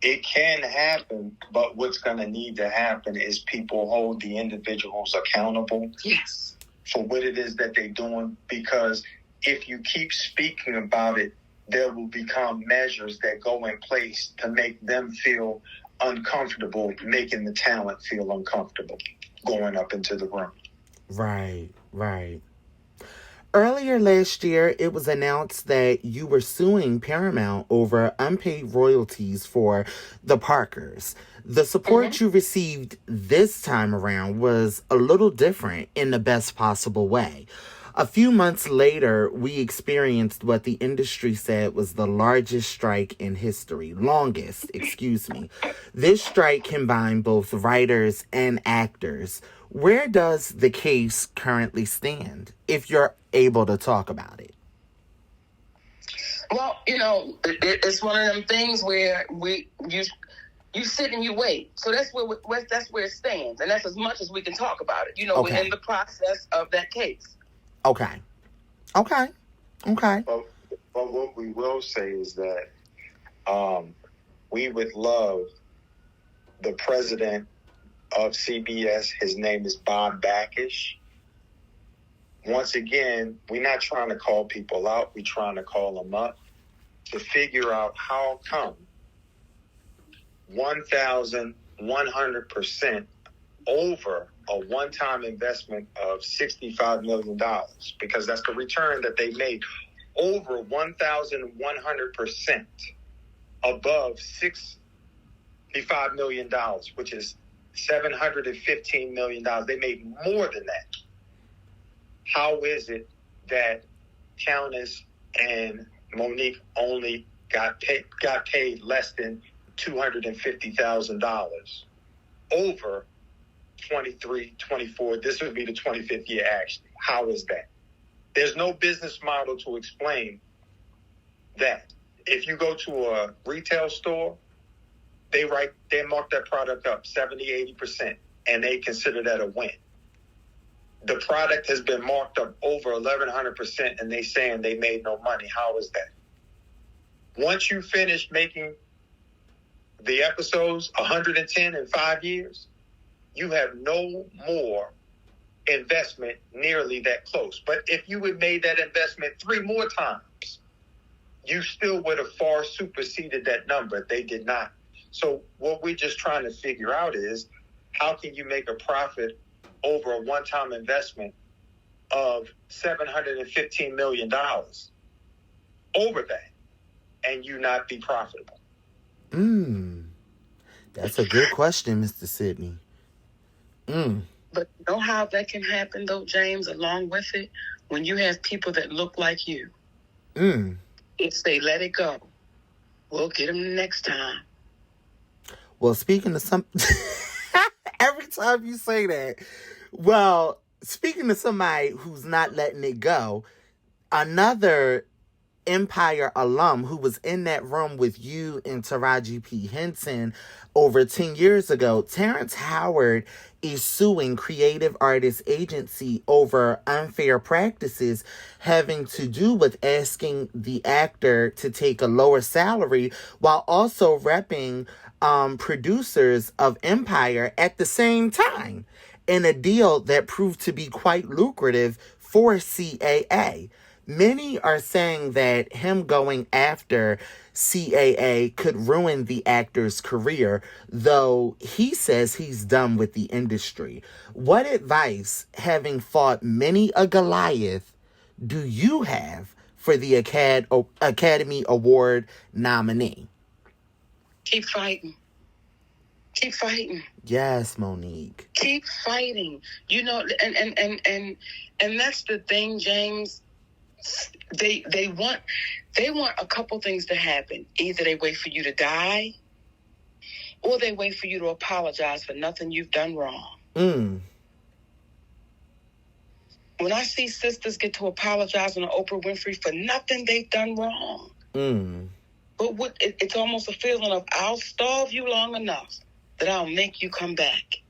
it can happen, but what's going to need to happen is people hold the individuals accountable. Yes. For what it is that they're doing, because if you keep speaking about it, there will become measures that go in place to make them feel uncomfortable, making the talent feel uncomfortable going up into the room. Right. Earlier last year, it was announced that you were suing Paramount over unpaid royalties for the Parkers. The support you received this time around was a little different in the best possible way. A few months later, we experienced what the industry said was the largest strike in history. Longest, excuse me. This strike combined both writers and actors. Where does the case currently stand, if you're able to talk about it? Well, it's one of them things where you sit and you wait. So that's where it stands, and that's as much as we can talk about it. Okay. We're in the process of that case. Okay. But what we will say is that we would love the president of CBS. His name is Bob Backish. Once again, we're not trying to call people out. We're trying to call them up to figure out how come 1,100% over a one-time investment of $65 million, because that's the return that they made, over 1,100% above $65 million, which is $715 million. They made more than that. How is it that Countess and Monique only got paid less than $250,000 over 23, 24? This would be the 25th year, actually. How is that? There's no business model to explain that. If you go to a retail store, they mark that product up 70, 80%, and they consider that a win. The product has been marked up over 1,100%, and they saying they made no money. How is that? Once you finish making the episodes 110 in 5 years, you have no more investment nearly that close. But if you had made that investment 3 more times, you still would have far superseded that number. They did not. So what we're just trying to figure out is, how can you make a profit over a one-time investment of $715 million over that and you not be profitable? That's a good question, Mr. Sidney. But you know how that can happen, though, James, along with it? When you have people that look like you. If they let it go, we'll get them the next time. Well, speaking of some... Every time you say that. Well, speaking to somebody who's not letting it go, another Empire alum who was in that room with you and Taraji P. Henson over 10 years ago, Terrence Howard is suing Creative Artists Agency over unfair practices having to do with asking the actor to take a lower salary while also repping producers of Empire at the same time, in a deal that proved to be quite lucrative for CAA. Many are saying that him going after CAA could ruin the actor's career, though he says he's done with the industry. What advice, having fought many a Goliath, do you have for the Academy Award nominee? Keep fighting. Keep fighting. Yes, Monique. Keep fighting. And that's the thing, James. They want a couple things to happen. Either they wait for you to die, or they wait for you to apologize for nothing you've done wrong. When I see sisters get to apologize on Oprah Winfrey for nothing they've done wrong, but it's almost a feeling of, I'll starve you long enough that I'll make you come back.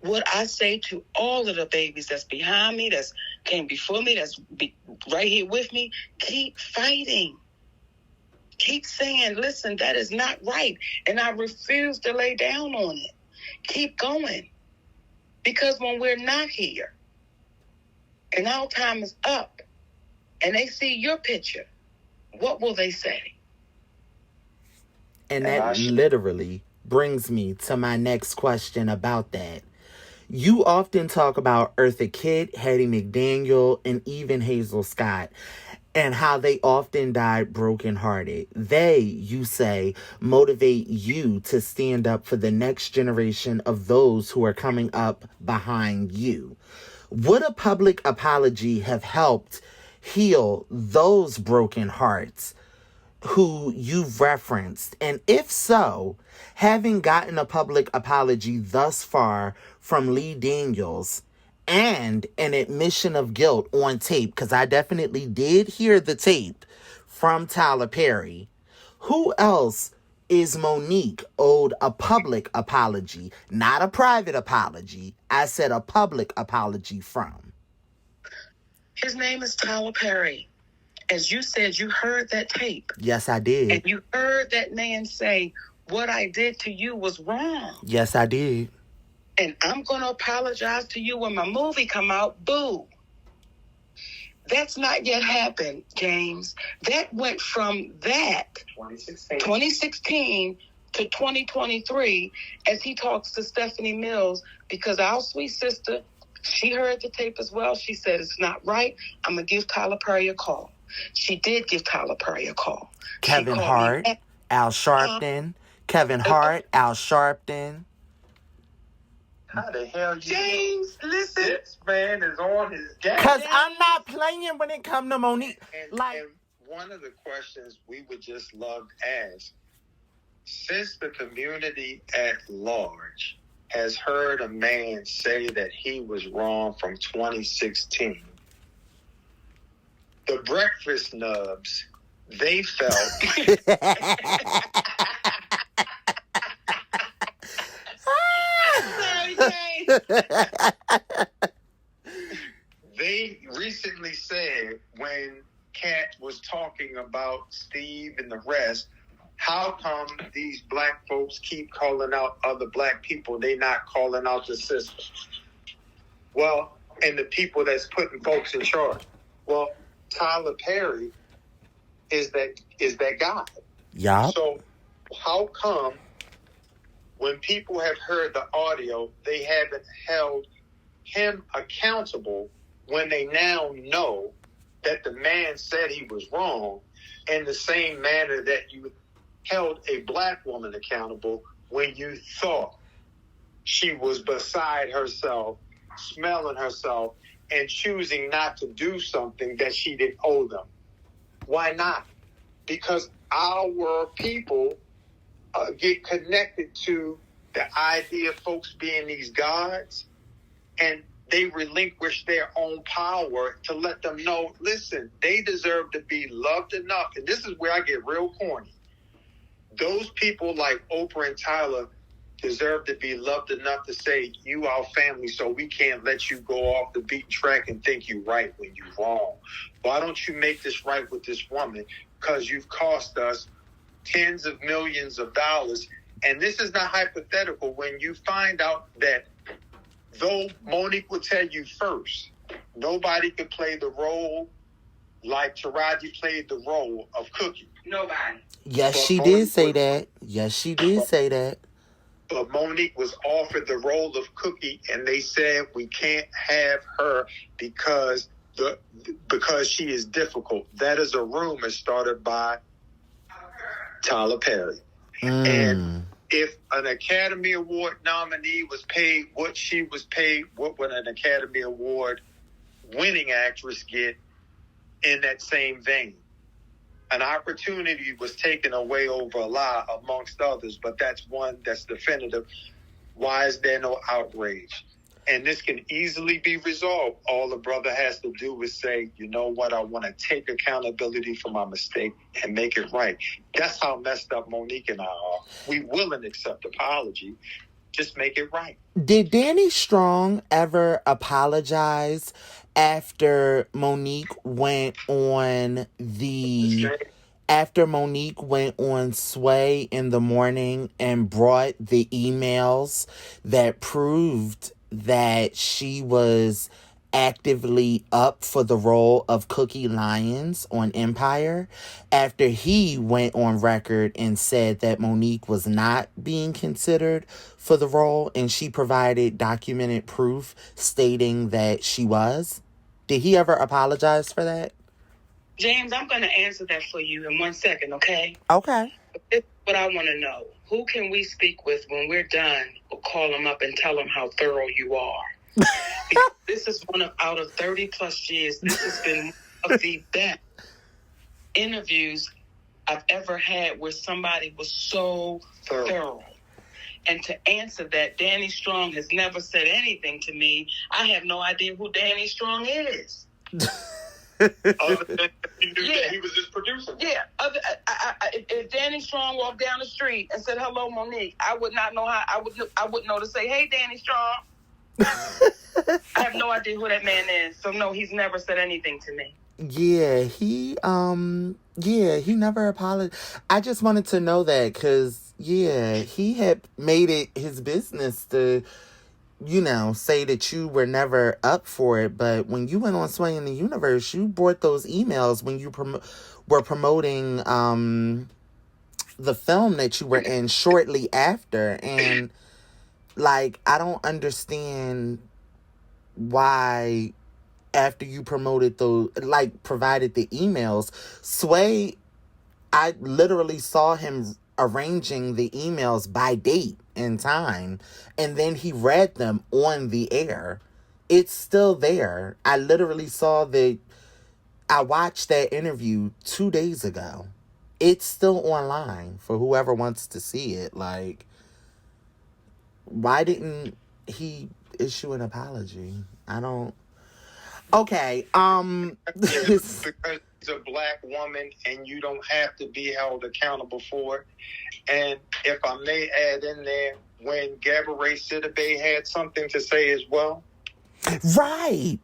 What I say to all of the babies that's behind me, that's came before me, that's right here with me, keep fighting. Keep saying, listen, that is not right. And I refuse to lay down on it. Keep going. Because when we're not here and our time is up and they see your picture, what will they say? And that literally brings me to my next question about that. You often talk about Eartha Kitt, Hattie McDaniel, and even Hazel Scott, and how they often died brokenhearted. They, you say, motivate you to stand up for the next generation of those who are coming up behind you. Would a public apology have helped heal those broken hearts who you've referenced? And if so, having gotten a public apology thus far from Lee Daniels and an admission of guilt on tape, because I definitely did hear the tape from Tyler Perry, who else is Monique owed a public apology, not a private apology? I said a public apology from. His name is Tyler Perry. As you said, you heard that tape. Yes, I did. And you heard that man say, what I did to you was wrong. Yes, I did. And I'm going to apologize to you when my movie come out. Boo. That's not yet happened, James. That went from that 2016 to 2023 as he talks to Stephanie Mills, because our sweet sister, she heard the tape as well. She said, it's not right. I'm going to give Tyler Perry a call. She did give Tyler Perry a call. Kevin Hart, Al Sharpton. Kevin Hart, Al Sharpton. How the hell you James, listen. This man is on his game. Because I'm not playing when it comes to Monique. And one of the questions we would just love to ask, since the community at large has heard a man say that he was wrong from 2016, the breakfast nubs, they felt... They recently said, when Kat was talking about Steve and the rest, how come these black folks keep calling out other black people? They not calling out the system. Well, and the people that's putting folks in charge. Well, Tyler Perry is that guy. Yeah. So how come when people have heard the audio, they haven't held him accountable when they now know that the man said he was wrong, in the same manner that you held a black woman accountable when you thought she was beside herself, smelling herself, and choosing not to do something that she didn't owe them? Why not? Because our people get connected to the idea of folks being these gods, and they relinquish their own power to let them know, listen, they deserve to be loved enough. And this is where I get real corny. Those people like Oprah and Tyler deserve to be loved enough to say, you our family, so we can't let you go off the beaten track and think you right when you wrong. Why don't you make this right with this woman? Because you've cost us tens of millions of dollars. And this is not hypothetical. When you find out that, though Monique will tell you first, nobody could play the role like Taraji played the role of Cookie. Nobody. Yes, she did say that. Yes, she did say that. But Monique was offered the role of Cookie, and they said we can't have her because she is difficult. That is a rumor started by Tyler Perry. And if an Academy Award nominee was paid what she was paid, what would an Academy Award winning actress get in that same vein? An opportunity was taken away over a lie, amongst others, but that's one that's definitive. Why is there no outrage? And this can easily be resolved. All the brother has to do is say, you know what, I want to take accountability for my mistake and make it right. That's how messed up Monique and I are. We will and accept apology. Just make it right. Did Danny Strong ever apologize after Monique went on Sway in the Morning and brought the emails that proved that she was actively up for the role of Cookie Lyons on Empire, after he went on record and said that Monique was not being considered for the role, and she provided documented proof stating that she was? Did he ever apologize for that? James, I'm going to answer that for you in 1 second, okay? Okay. This is what I want to know. Who can we speak with when we're done or call them up and tell them how thorough you are? This is out of 30 plus years, this has been one of the best interviews I've ever had where somebody was so thorough. And to answer that, Danny Strong has never said anything to me. I have no idea who Danny Strong is. Other than you knew that he was his producer. Yeah. If Danny Strong walked down the street and said, "Hello, Monique," I would not know how. I wouldn't know to say, "Hey, Danny Strong." I have no idea who that man is. So no, he's never said anything to me. Yeah, he never apologized. I just wanted to know that because, he had made it his business to, say that you were never up for it. But when you went on Swaying the Universe, you brought those emails when you were promoting the film that you were in shortly after. And, I don't understand why... after you promoted provided the emails, Sway, I literally saw him arranging the emails by date and time, and then he read them on the air. It's still there. I literally I watched that interview 2 days ago. It's still online for whoever wants to see it. Why didn't he issue an apology? I don't... Okay, because it's a black woman and you don't have to be held accountable for it. And if I may add in there, when Gabourey Sidibe had something to say as well. Right.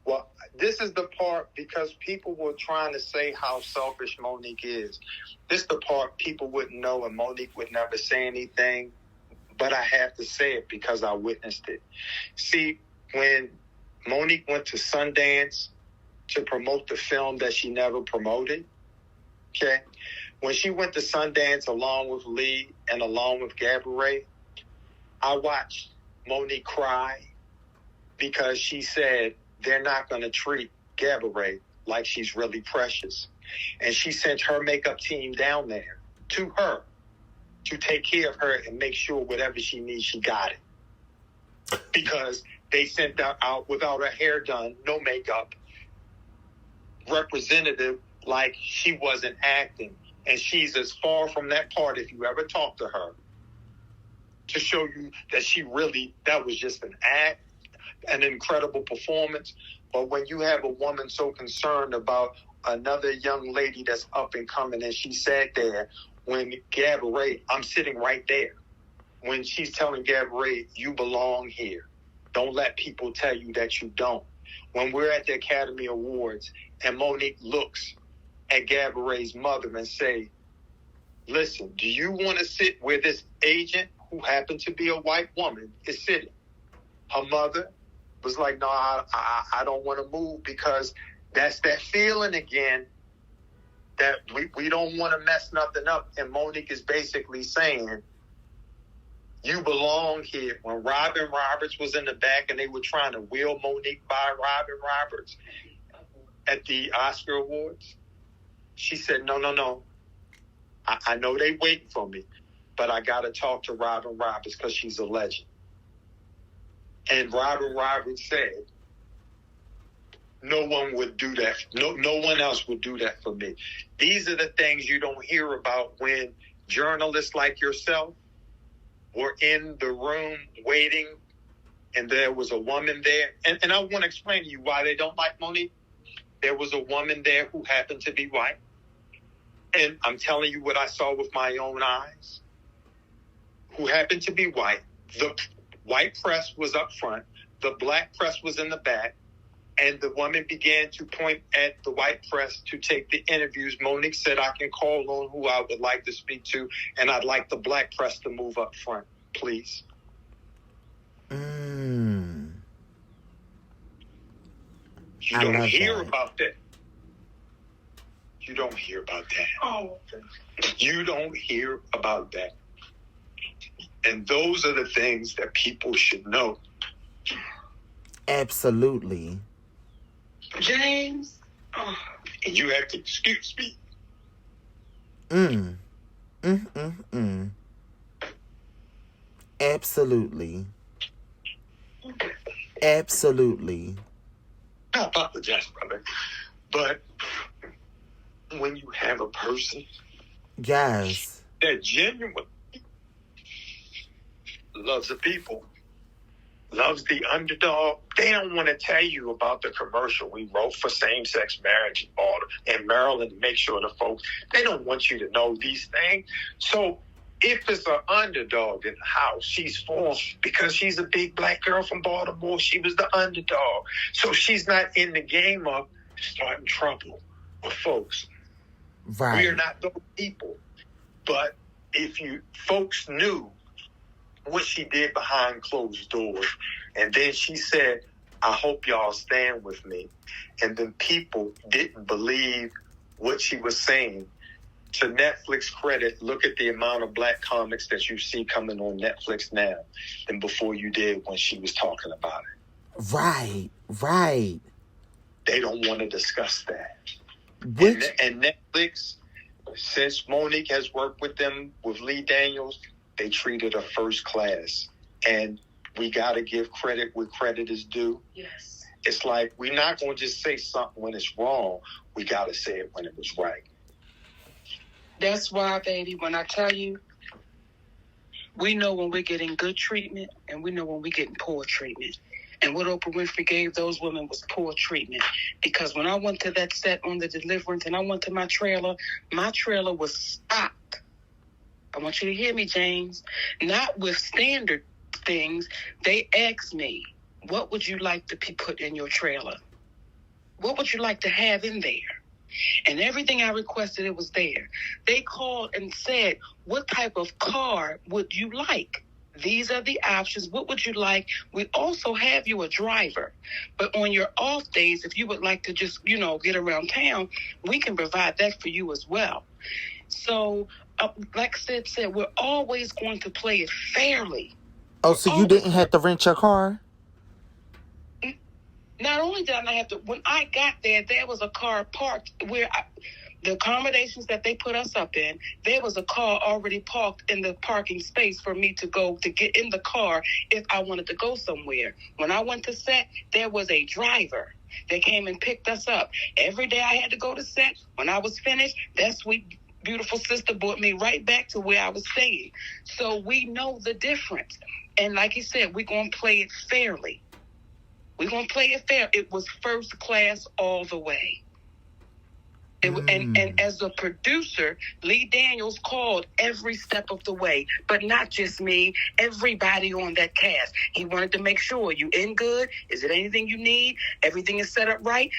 Well, this is the part, because people were trying to say how selfish Monique is. This is the part people wouldn't know, and Monique would never say anything. But I have to say it because I witnessed it. See, when Monique went to Sundance to promote the film that she never promoted, okay? When she went to Sundance along with Lee and along with Gabourey, I watched Monique cry because she said they're not going to treat Gabourey like she's really precious. And she sent her makeup team down there to her to take care of her and make sure whatever she needs, she got it. Because they sent her out without her hair done, no makeup, representative, like she wasn't acting. And she's as far from that part, if you ever talk to her, to show you that that was just an act, an incredible performance. But when you have a woman so concerned about another young lady that's up and coming, and she sat there when Gabourey, I'm sitting right there, when she's telling Gabourey, you belong here. Don't let people tell you that you don't. When we're at the Academy Awards and Monique looks at Gabourey's mother and say, listen, do you want to sit where this agent, who happened to be a white woman, is sitting? Her mother was like, no, I don't want to move, because that's that feeling again that we don't want to mess nothing up. And Monique is basically saying, you belong here. When Robin Roberts was in the back and they were trying to wheel Monique by Robin Roberts at the Oscar Awards, she said, no. I know they waiting for me, but I got to talk to Robin Roberts because she's a legend. And Robin Roberts said, no one would do that. No one else would do that for me. These are the things you don't hear about when journalists like yourself were in the room waiting, and there was a woman there. And I want to explain to you why they don't like Monique. There was a woman there who happened to be white. And I'm telling you what I saw with my own eyes, who happened to be white. The white press was up front. The black press was in the back. And the woman began to point at the white press to take the interviews. Monique said, I can call on who I would like to speak to, and I'd like the black press to move up front, please. You don't hear about that. You don't hear about that. Oh, you don't hear about that. And those are the things that people should know. Absolutely. James. Oh. And you have to excuse me. Absolutely. Absolutely. I apologize, brother. But when you have a person Yes. that genuinely loves the people, loves the underdog, they don't want to tell you about the commercial we wrote for same-sex marriage in Maryland to make sure the folks, they don't want you to know these things. So if it's an underdog in the house, she's formed because she's a big black girl from Baltimore. She was the underdog. So she's not in the game of starting trouble with folks. Right. We're not those people. But if you folks knew what she did behind closed doors, and then she said, I hope y'all stand with me. And then people didn't believe what she was saying. To Netflix credit, look at the amount of black comics that you see coming on Netflix now than before you did when she was talking about it. Right. They don't want to discuss that. Which... And Netflix, since Monique has worked with them, with Lee Daniels, they treated her first class. And we got to give credit where credit is due. Yes. It's like, we're not going to just say something when it's wrong. We got to say it when it was right. That's why, baby, when I tell you, we know when we're getting good treatment and we know when we're getting poor treatment. And what Oprah Winfrey gave those women was poor treatment. Because when I went to that set on the Deliverance and I went to my trailer was stocked. I want you to hear me, James. Not with standard things. They asked me, what would you like to be put in your trailer? What would you like to have in there? And everything I requested, it was there. They called and said, what type of car would you like? These are the options. What would you like? We also have you a driver. But on your off days, if you would like to just, get around town, we can provide that for you as well. So, like Sid said, we're always going to play it fairly. Oh, so you didn't have to rent your car? Not only did I not have to, when I got there was a car parked where the accommodations that they put us up in, there was a car already parked in the parking space for me to go to get in the car if I wanted to go somewhere. When I went to set, there was a driver that came and picked us up. Every day I had to go to set. When I was finished, that sweet, beautiful sister brought me right back to where I was staying. So we know the difference. And like he said, we're going to play it fairly. We're going to play it fair. It was first class all the way. And as a producer, Lee Daniels called every step of the way, but not just me, everybody on that cast. He wanted to make sure you in good. Is it anything you need? Everything is set up right?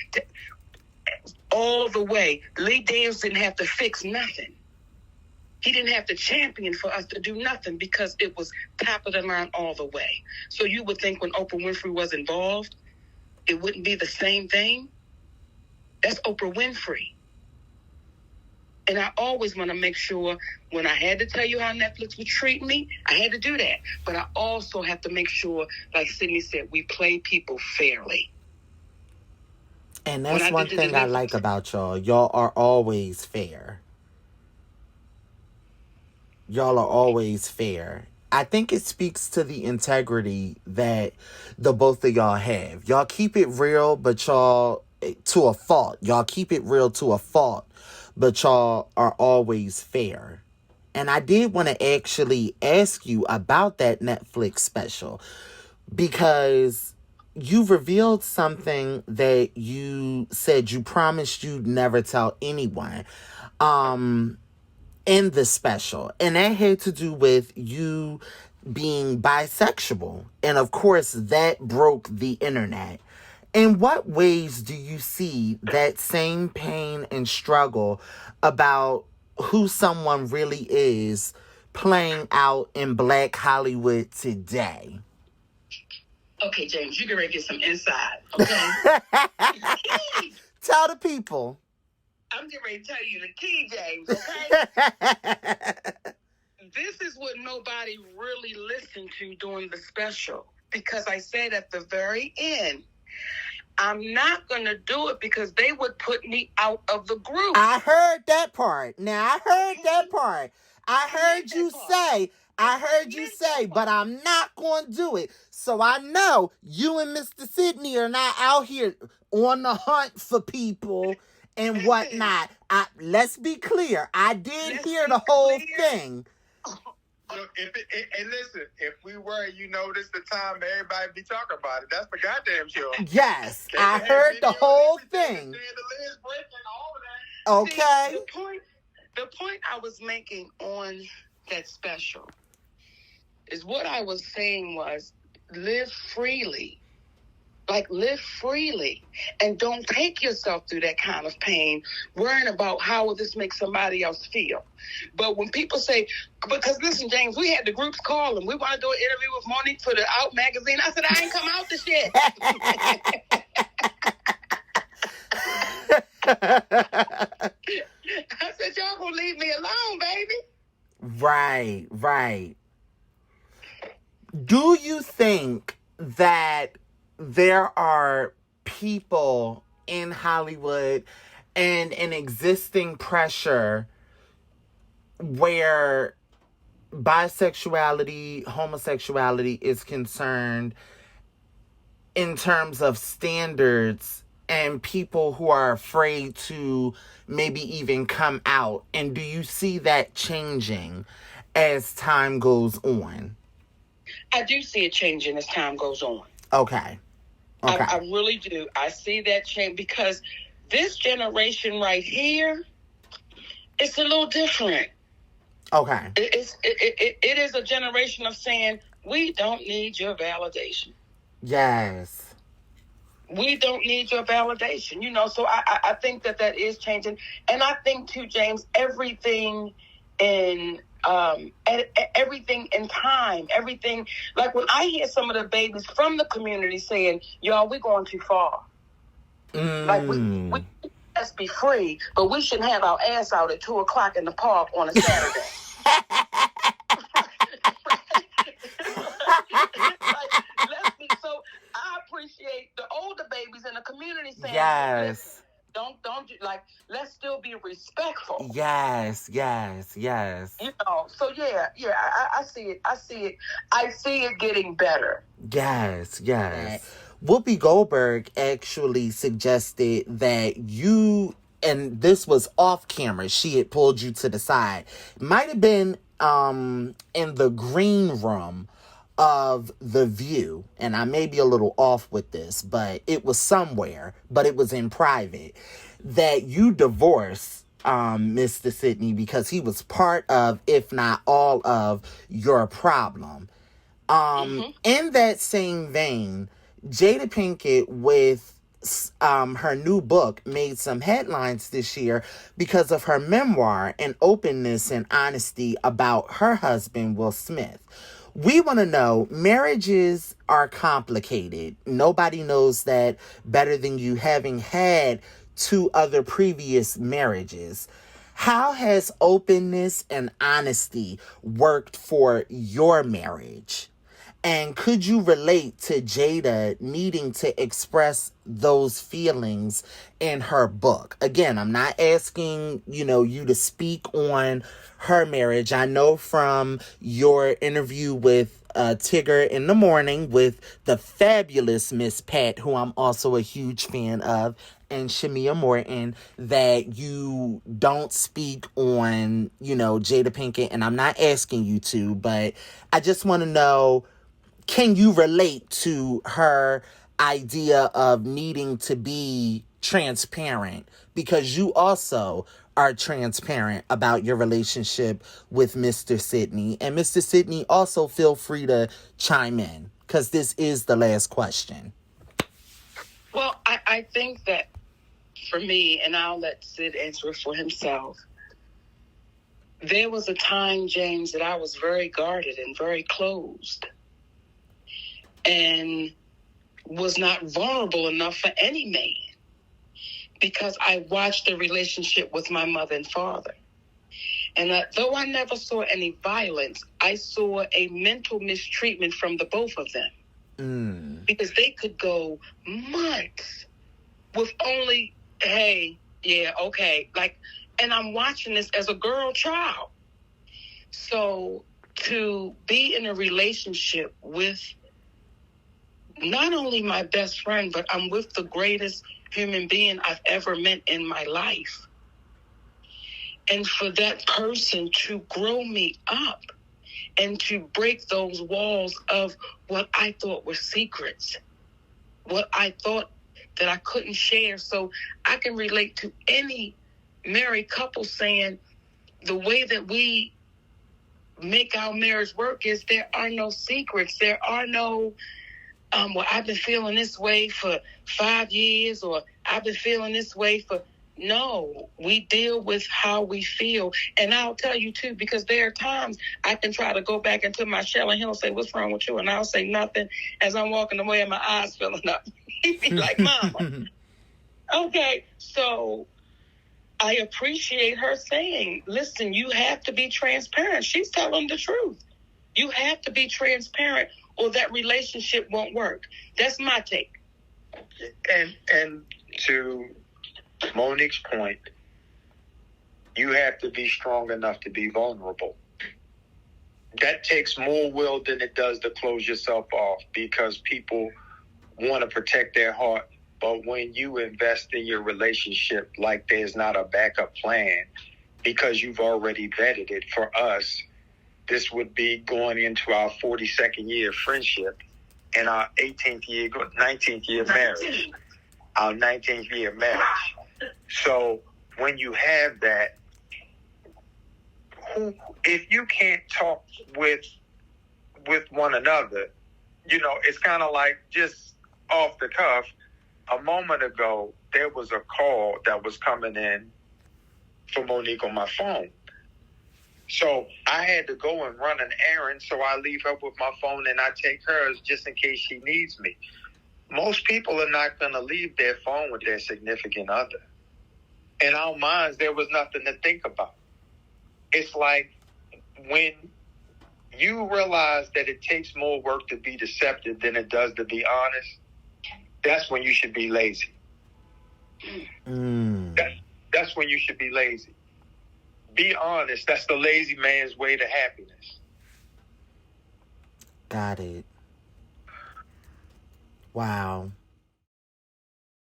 All the way. Lee Daniels didn't have to fix nothing. He didn't have to champion for us to do nothing because it was top of the line all the way. So you would think when Oprah Winfrey was involved, it wouldn't be the same thing. That's Oprah Winfrey. And I always want to make sure when I had to tell you how Netflix would treat me, I had to do that. But I also have to make sure, like Sidney said, we play people fairly. And that's one thing I like about y'all. Y'all are always fair. Y'all are always fair. I think it speaks to the integrity that the both of y'all have. Y'all keep it real, but y'all, to a fault. Y'all keep it real to a fault, but y'all are always fair. And I did want to actually ask you about that Netflix special because you revealed something that you said you promised you'd never tell anyone. In the special, and that had to do with you being bisexual, and of course that broke the internet. In what ways do you see that same pain and struggle about who someone really is playing out in Black Hollywood today? Okay, James, you can ready to get some insight, okay? Tell the people. I'm getting ready to tell you the key, James, okay? This is what nobody really listened to during the special. Because I said at the very end, I'm not going to do it because they would put me out of the group. I heard that part. Now, I heard that part. I heard you say, I heard you say, but I'm not going to do it. So I know you and Mr. Sidney are not out here on the hunt for people and whatnot. Let's be clear. I did hear the whole thing. Look, and listen, if we were, this the time everybody be talking about it. That's for goddamn sure. Yes, I heard the whole thing. Okay. See, the point I was making on that special is what I was saying was live freely. Like, live freely and don't take yourself through that kind of pain, worrying about how will this make somebody else feel. But when people say, because listen, James, we had the groups call and we want to do an interview with Monique for the Out magazine. I said, I ain't come out to shit. I said, y'all gonna leave me alone, baby. Right. Do you think that there are people in Hollywood and an existing pressure where bisexuality, homosexuality is concerned in terms of standards and people who are afraid to maybe even come out? And do you see that changing as time goes on? I do see it changing as time goes on. Okay. I really do. I see that change because this generation right here, it's a little different. Okay. It is a generation of saying, we don't need your validation. Yes. We don't need your validation. So I think that is changing. And I think too, James, everything in time, everything, like when I hear some of the babies from the community saying, y'all, we're going too far. Like we let's be free, but we shouldn't have our ass out at 2:00 in the park on a Saturday. So I appreciate the older babies in the community saying, yes. Don't let's still be respectful. Yes. So I see it. I see it getting better. Yes. Whoopi Goldberg actually suggested that you, and this was off camera, she had pulled you to the side. Might have been in the green room of The View, and I may be a little off with this, but it was somewhere, but it was in private, that you divorced Mr. Sidney because he was part of, if not all of, your problem. In that same vein, Jada Pinkett with her new book made some headlines this year because of her memoir and openness and honesty about her husband, Will Smith. We want to know, marriages are complicated. Nobody knows that better than you, having had 2 other previous marriages. How has openness and honesty worked for your marriage? And could you relate to Jada needing to express those feelings in her book? Again, I'm not asking, you to speak on her marriage. I know from your interview with Tigger in the Morning with the fabulous Miss Pat, who I'm also a huge fan of, and Shamia Morton, that you don't speak on, Jada Pinkett. And I'm not asking you to, but I just want to know, can you relate to her idea of needing to be transparent? Because you also are transparent about your relationship with Mr. Sidney. And Mr. Sidney, also feel free to chime in, because this is the last question. Well, I think that for me, and I'll let Sid answer for himself, there was a time, James, that I was very guarded and very closed. And was not vulnerable enough for any man because I watched the relationship with my mother and father. And though I never saw any violence, I saw a mental mistreatment from the both of them. Because they could go months with only, hey, yeah, okay. And I'm watching this as a girl child. So to be in a relationship with not only my best friend, but I'm with the greatest human being I've ever met in my life. And for that person to grow me up and to break those walls of what I thought were secrets, what I thought that I couldn't share. So I can relate to any married couple saying the way that we make our marriage work is there are no secrets. There are no, well, I've been feeling this way for 5 years, or I've been feeling this way for... No, we deal with how we feel. And I'll tell you, too, because there are times I can try to go back into my shell and he'll say, what's wrong with you? And I'll say nothing as I'm walking away and my eyes filling up. He'd be like, Mama. Okay, so I appreciate her saying, listen, you have to be transparent. She's telling the truth. You have to be transparent or that relationship won't work. That's my take. And to Monique's point, you have to be strong enough to be vulnerable. That takes more will than it does to close yourself off, because people want to protect their heart. But when you invest in your relationship like there's not a backup plan, because you've already vetted it. For us, this would be going into our 42nd year of friendship and our 19th year marriage. Our 19th year marriage. So when you have that, if you can't talk with one another, it's kind of like, just off the cuff, a moment ago, there was a call that was coming in for Monique on my phone. So I had to go and run an errand, so I leave her with my phone and I take hers just in case she needs me. Most people are not going to leave their phone with their significant other. In our minds, there was nothing to think about. It's like when you realize that it takes more work to be deceptive than it does to be honest, that's when you should be lazy. That's when you should be lazy. Be honest. That's the lazy man's way to happiness. Got it. Wow.